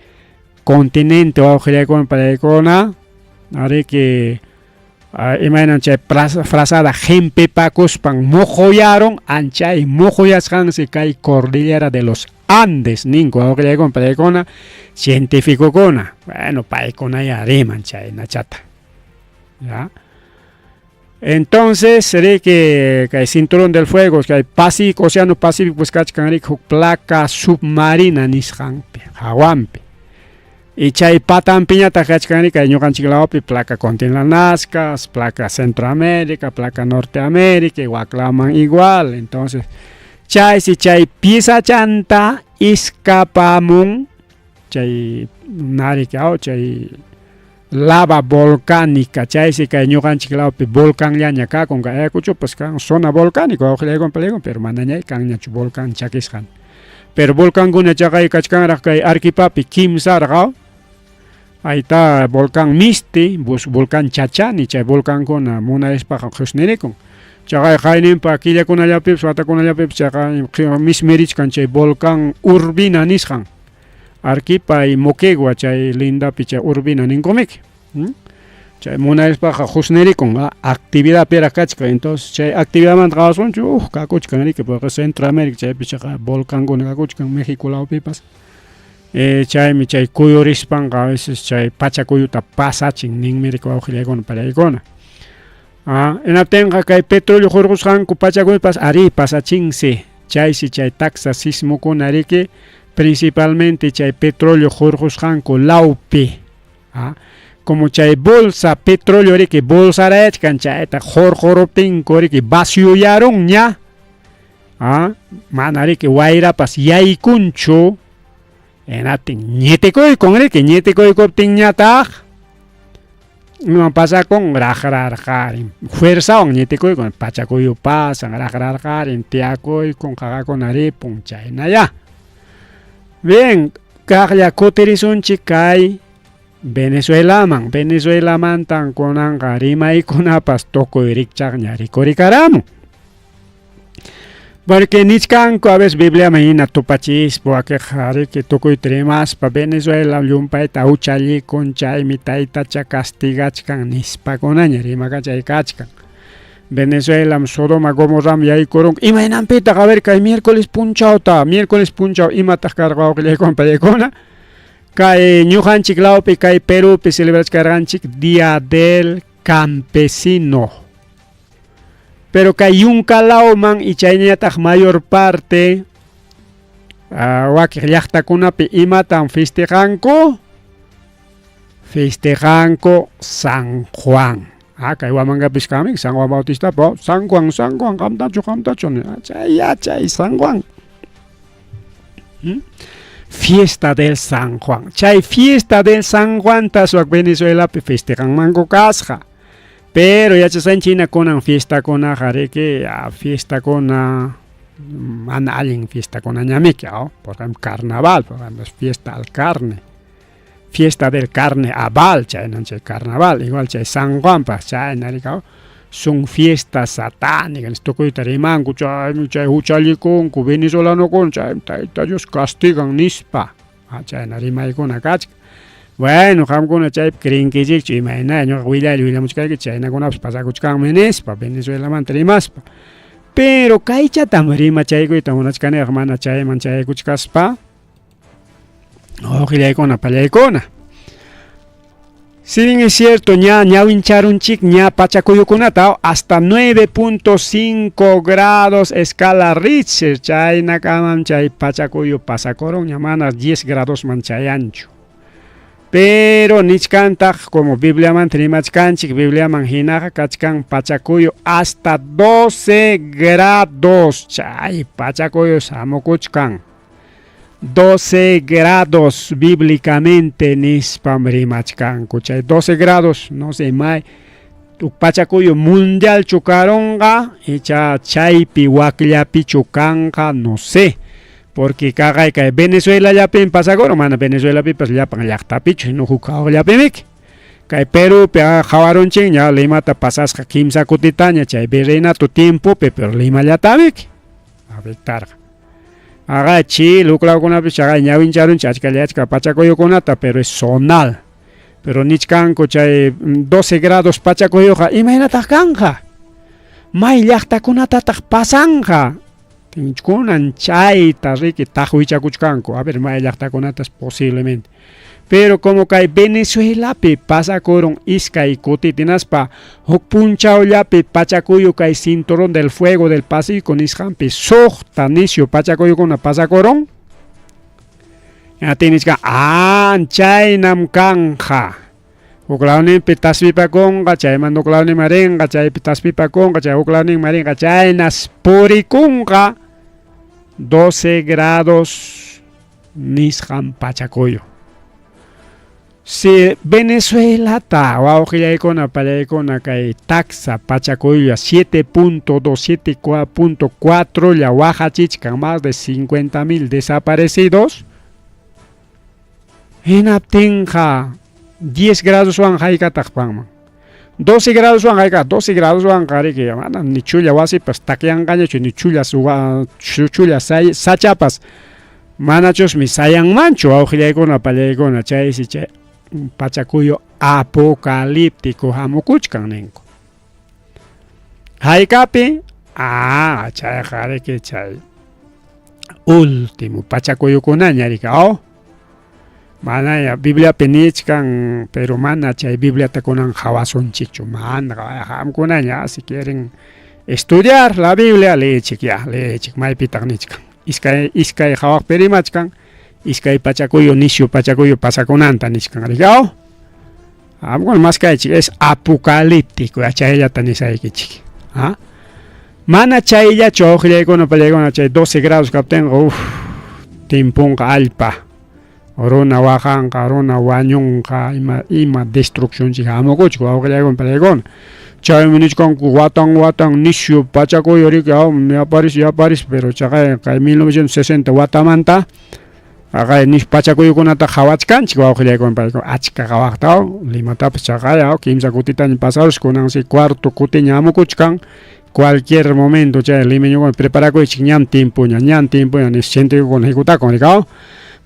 continente, o con parecona, haré que imaginan chay frazada, gente pa cuspan, mojoyaron, anchay, mojoyas si cae cordillera de los Andes, ninco, o con parecona, científico cona, bueno, parecona y areman, chay, nachata, ¿ya? Entonces sería que el cinturón del fuego, que hay Pacífico, Océano Pacífico, pues cachcan placa submarina nisqanpi, hawanpi. Y chay patan piñata cachcan que ñuqanchiklawapi placa continental Nazca, placa Centroamérica, placa Norteamérica, igual igual. Entonces, si chay pieza chanta escapamun, chay narikao, chay lava volcánica, chaysi kay ñuqanchik lawpi volcán llaña kakun kay Ayacucho pues kan zona volcánico wawqillaykuna palaykun pero manañay kanñachu volcán chakisqan pero volcankuna chaqay kachkanraq kay arquipapi kimsarqa ayta volcán Misti volcán Chachani chay volcankuna munayispaqa qusnirikun chaqay qayninpa killakunallapipas watakunallapipas chaqay mismirichkan chay volcán Urbina nisqan Arquipa y Moquegua, chay linda picha urbina ninkomik. Chay munayispaqa husnirikun actividad pera kachka, entonces chay actividad man qawasun kakuchkan riki porque Centroamérica chay pichaqa volcankuna kakuchkan México lawpipas. Chaymi chay kuyurispanqa a veces chay pachakuyuta pasachin ninmirika wawqillaykuna palaykuna. Hinaptinqa kay petróleo hurqusqanku pachakuypas ari pasachinsi chaysi chay taxa sismukuna riki principalmente chay petróleo hurqusqanku lawpi como chay bolsa petróleo riki bolsa rayachkan chayta hurquruptinku riki vaciuyaron ña mana riki wayrapas yaykunchu enatin ñetikuykun riki ñetikuykuptin ñataq no pasa con raqrarqarin fuerzawan ñetikuykun pachakuyu pasan raqrarqarin tiyakuykun qaqakunaripun chaynaya. Bien, kaqlla kutirisunchik kay Venezuelaman tan kunanqa rimaykunapas tukuy rikchaqña rikurikaramun. Porque nichkanku a veces Bibliaman hina tupachispa wakiqa riki tukuy rimaspa Venezuela llumpayta uchallikun chaymi taytacha castigachkan nispakunaña rimaka chay kachkan. Venezuela, Sodoma, Gomorram yaykurun imaynampitaq a ver kay miércoles punchawta imataq karqa wawqillaykuna palaykuna Kay ñujanchik lawpi kay Perupi celebrachkarganchik Día del Campesino. Pero kay yunka lawman y chayñataq mayor parte wakiq llaqtakunapi imatan festejanku San Juan. Kay wamangapish kami San Juan Bautista po San Juan qamtachu chay San Juan. Fiesta del San Juan. Chay fiesta del San Juan taswak Venezuela pe festejan mango kasja. Pero ya se China con fiesta con jareke fiesta con mana allen fiesta con ñamike, por ejemplo carnaval, por ejemplo fiesta al carne. Fiesta del carne abal, chay no chay carnaval, igual chay San Juan pa chay narikao. Son fiestas satánicas, esto que tarimangu chay huchalikon ku venezolano con chay ellos castigan nispa, chay narimay con akach. Bueno, hamkuna chay creen que jik chimay no huila muchkay que chay na kuna pasa kuchkan menespa Venezuela man tarimaspa. Pero kaycha tamarima chay ko tamunachkane hermana chay man chay kuchkaspa. Ojilaykona palaykona. Si bien es cierto, ña wincharunchik ña pachakuyukunata hasta 9.5 grados escala Richter, chay nakaman chay pachakuyu pasakoron ñamanas 10 grados man chay ancho. Pero nichkantak como Biblia man trimachkanchik, Biblia man hinaja kachkan pachakuyu hasta 12 grados, chay pachakuyu samokuchkan. 12 grados bíblicamente nispam rimachkan kuchay 12 grados no sé mai tu pachakuyo mundial chukaronga y chaypi wakllapi chukanga no sé porque kagay kay Venezuela llapi pasagoro mana Venezuela pi pas llapan llaqtapi no jukao llapimik kay Perú pe jawaronchik ya limata pasasqa kimsa kutitaña chay berena tu tiempo pe pero lima llatamik afectarga. Chi lucrao con una pichaga ñawincharon chachka pachacoyoconata, pero es zonal. Pero nichkanko chay 12 grados pachacoyoja, imagínate canja. May llaqtakunata pasanja. Tinchkunan chay tariki tajuichakuchkanko. A ver, may llaqtakunatas posiblemente. Pero como kay Venezuela pe pasa coron iskay kutitinaspa hukpunchao llapi pachacuyo kay cinturón del fuego del Pacífico nishampi sojta nisio pachacuyo con pasa coron ya tienes que chaynam kanja uklaunin pitaspipa conga chay mando klaunin marenga chay pitaspipa conga chay uklaunin marenga chaynas purikunga 12 grados nisham pachacuyo. Si Venezuela ta waujillaycona pallaykona kay taxa pachacoya 7.274 ya wajachichkan más de 50,000 desaparecidos hinaptinqa 10 grados wan haykataqpanman 12 grados wan hayka 12 grados wan qariki mana ni chulla wasipas takyanqañachu ni chullas sachapas manachus mi sayanmanchu waujillaycona pallaykona chaysi chay pachacuyo apocalíptico hamukuchkan ninku haykapi chay qariki chay último pachacuyokunata ñarika mana ya Biblia penichkan pero mana chay Biblia takunan hawasunchikchu mana hamkunaña si quieren estudiar la Biblia leechik maypitaq nichkan iskay hawaq perimachkan iskay pachacuyo nisio pachacuyo pasakunanta nishkan rigao bueno más que es apocalíptico chayllata nisaykichik mana chaylla chojllaykuna pallaykuna chay 12 grados kaptenqa timpunqa allpa runa wajanqa runa wañunqa ima destrucciónchik hamukuchku wawqillaykuna pallaykuna chaymi nichkanku watan nisio pachacuyo riki yaparis pero chaqay kay 1960 watamanta nish pachakuyukunata hawachkanchik wawqillaykuna pallaykuna achka qawaqta limatapas chaqay kimsa kutitaña pasados kunansi cuarto kutiña hamukuchkan cualquier momento chay limeñukuna preparakuychik ñan timpuña nish sentiykuna hikutakun rikaw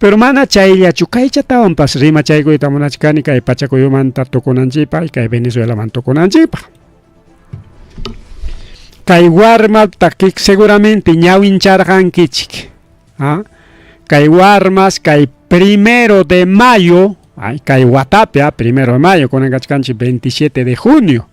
pero mana chayllachu kaychatawanpas rimachaykuyta munachkani kay pachakuyumanta tukunanchikpaq kay Venezuelaman tukunanchikpaq kay warmata seguramente ñawincharqankichik kay warmas kay 1 de mayo, kay watapia, 1 de mayo, con el 27 de junio.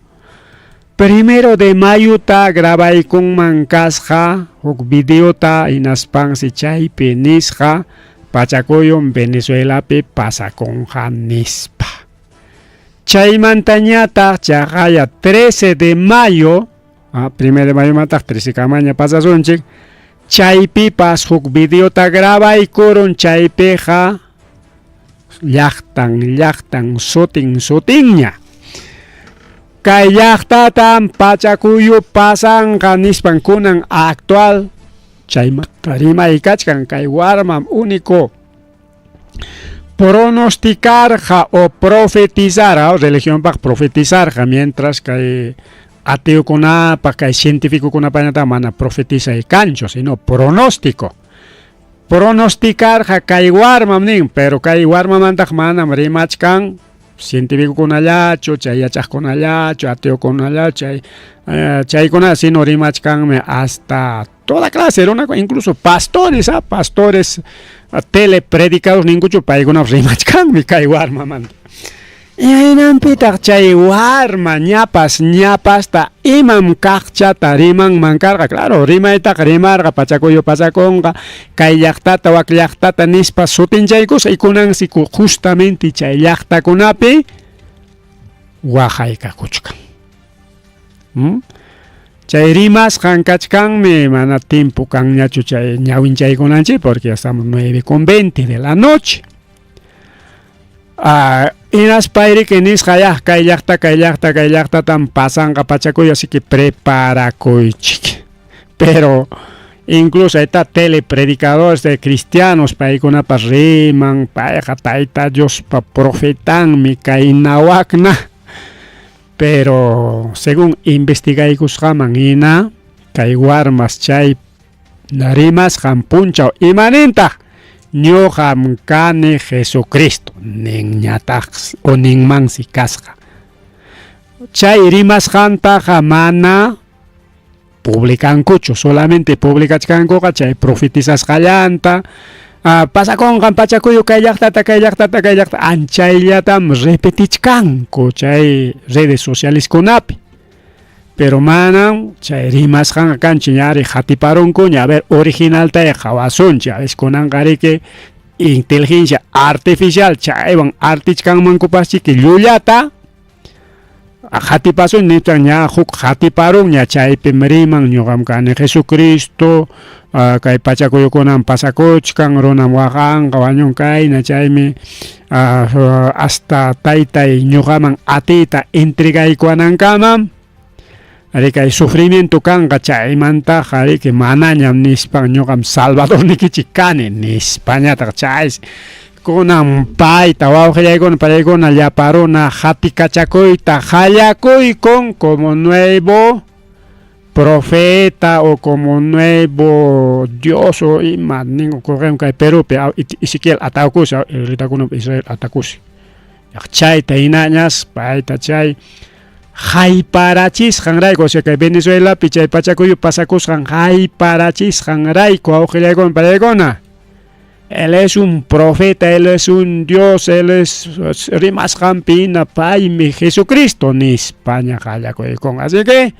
1 de mayo ta grabay con mancasja, huk video ta inaspang si chay penisja, pachakoyon Venezuela pe pasa con janispa. Chay mantañata chagaya 13 de mayo, 1 de mayo mata 13 kamaña pasa sonchik, chay pipas huk video ta grabay koron chay peja, llaktan sotingnya. Kay llaqtatan pachakuyu pasan kanispan kunan actual chay rimay kachkan kay warmam único pronosticarja o profetizarja, o religión para profetizarja, mientras que ateo kunapa, kay científico kunapa mana profetiza y cancho, sino pronóstico. Pronosticarja kay warmam nin, pero kay warmam antak manam rimachkan científico con allacho, chay yachaj con allacho, ateo con allacho, chay con así no rimachkanme hasta toda clase, incluso pastores, pastores telepredicadores, ningucho paiguna rimachkanme kay warma man. Y pitak chay warma ñapas ta imam kakchata riman mancarga, claro, rima itak rimarga pachakoyo pachakonga, kay llaqtata wak llaqtata nispa sutinchaykus ikunan siku justamente chay llaqtakunapi wajayka kuchkan. Chay rimas kankachkanmi mana tiempo kanñachu chay ñawinchaykunanchi porque estamos 9:20 de la noche. Inas pairi que nis kaya kay llaqta tan pasanga pachakoy, así que prepara koichik. Pero incluso está telepredicadores de cristianos para con apas riman para taita Dios pa profetan mi kay nawakna. Pero según investigaikus jaman ina kay warmas chay narimas jampunchao imaninta ñoqam kani Jesucristo nin ñatax o nin mansi kasqa. Chay rimasqantaqa mana publicankuchu, solamente publicachkankuqa chay profetizasqallanta pasakonqan pachakuyu kay llaqtata anchayllatam repetichkanku chay redes sociales kunapi. Pero manan chay rimasqan kanchi ñari hatiparunku ña ver original ta hawasunchi a veces kunanqariki inteligencia artificial chaywan artichkanmankupaschiki que llullata hatipasun nitan ña huk hatiparun ña chaypi riman ñuqam kani Jesucristo kay pachakuyukunan pasakuchkan runam waqanqa wañunkayna chaymi hasta taytay ñuqaman atita entregaykuanankama ari kay sufrimiento kanqa chaymanta ari que manañam nispan ñuqam Salvador nikichik kani nispañataq chay kunan payta wawqillaykuna paraykuna llaparuna hatikachakuyta hallakuykun como nuevo profeta o como nuevo Dios o ima ningo correm kay Perupi Ezequiel atakusi ritakuna Israel atakusi chayta hinañas payta chay hayparachis hangrayko, o sea que Venezuela pichay pachakuyu pasakus hayparachis hangrayko awqillaykuna paraykuna. Él es un profeta, él es un Dios, él es rimasqanpina paymi Jesucristo ni España hallakuykun. Así que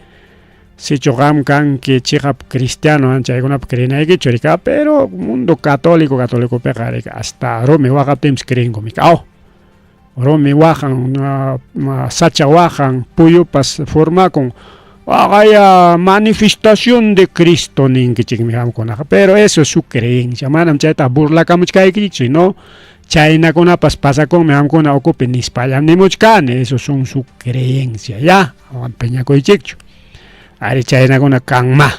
si chogam kanki chihap cristiano anchaykuna krinayki churika, pero mundo católico pegarika hasta Rome waqaptims krinkumika. Romi wajan, sacha wajan, puyo pas forma con manifestación de Cristo ninkichik pero eso es su creencia, manam chayta burla kamuchkayki, sino chayna kuna pas pasa con me kuna ocupen nispallam ni muchkane, eso son su creencia, ya, peña koichikchu, ari chayna kuna kanma,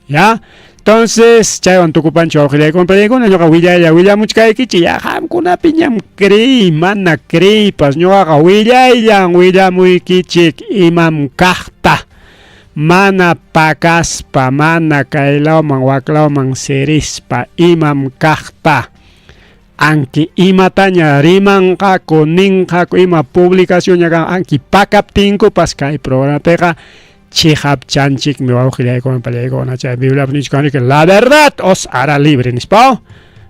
ya. Entonces, chaywan tukupancho awqillaykuna paraykuna ñuqa willamuchkaykichi ya qamkuna piñam creí mana creípas ñuqaqa willamuykichik imam kaqta mana pakaspa mana kaylawman waklawman serispa imam kaqta anki imataña rimanqaku ninqaku ima publicación ñaqa anki pakaptinku pas kay programapiqa chihap chanchik mi wawqillaykuna paraykuna chay Biblia nichkani que la verdad os hará libre nispa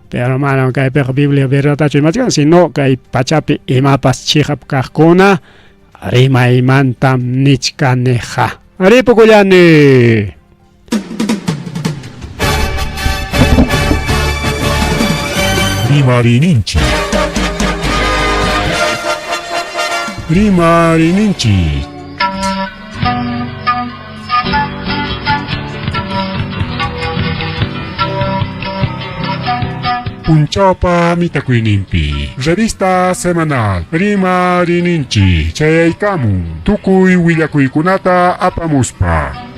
Pero mano kay pek Biblia beratacho imachkan sino kay pachapi imapas chihap kahkuna rimaimantam nichkaneja. Aripukullani. Rimarininchi. Rimarininchi. Punchapa mitakuinimpi. Revista semanal. Rimarininchi. Chayaykamun. Tukuy willakuykunata apamuspa.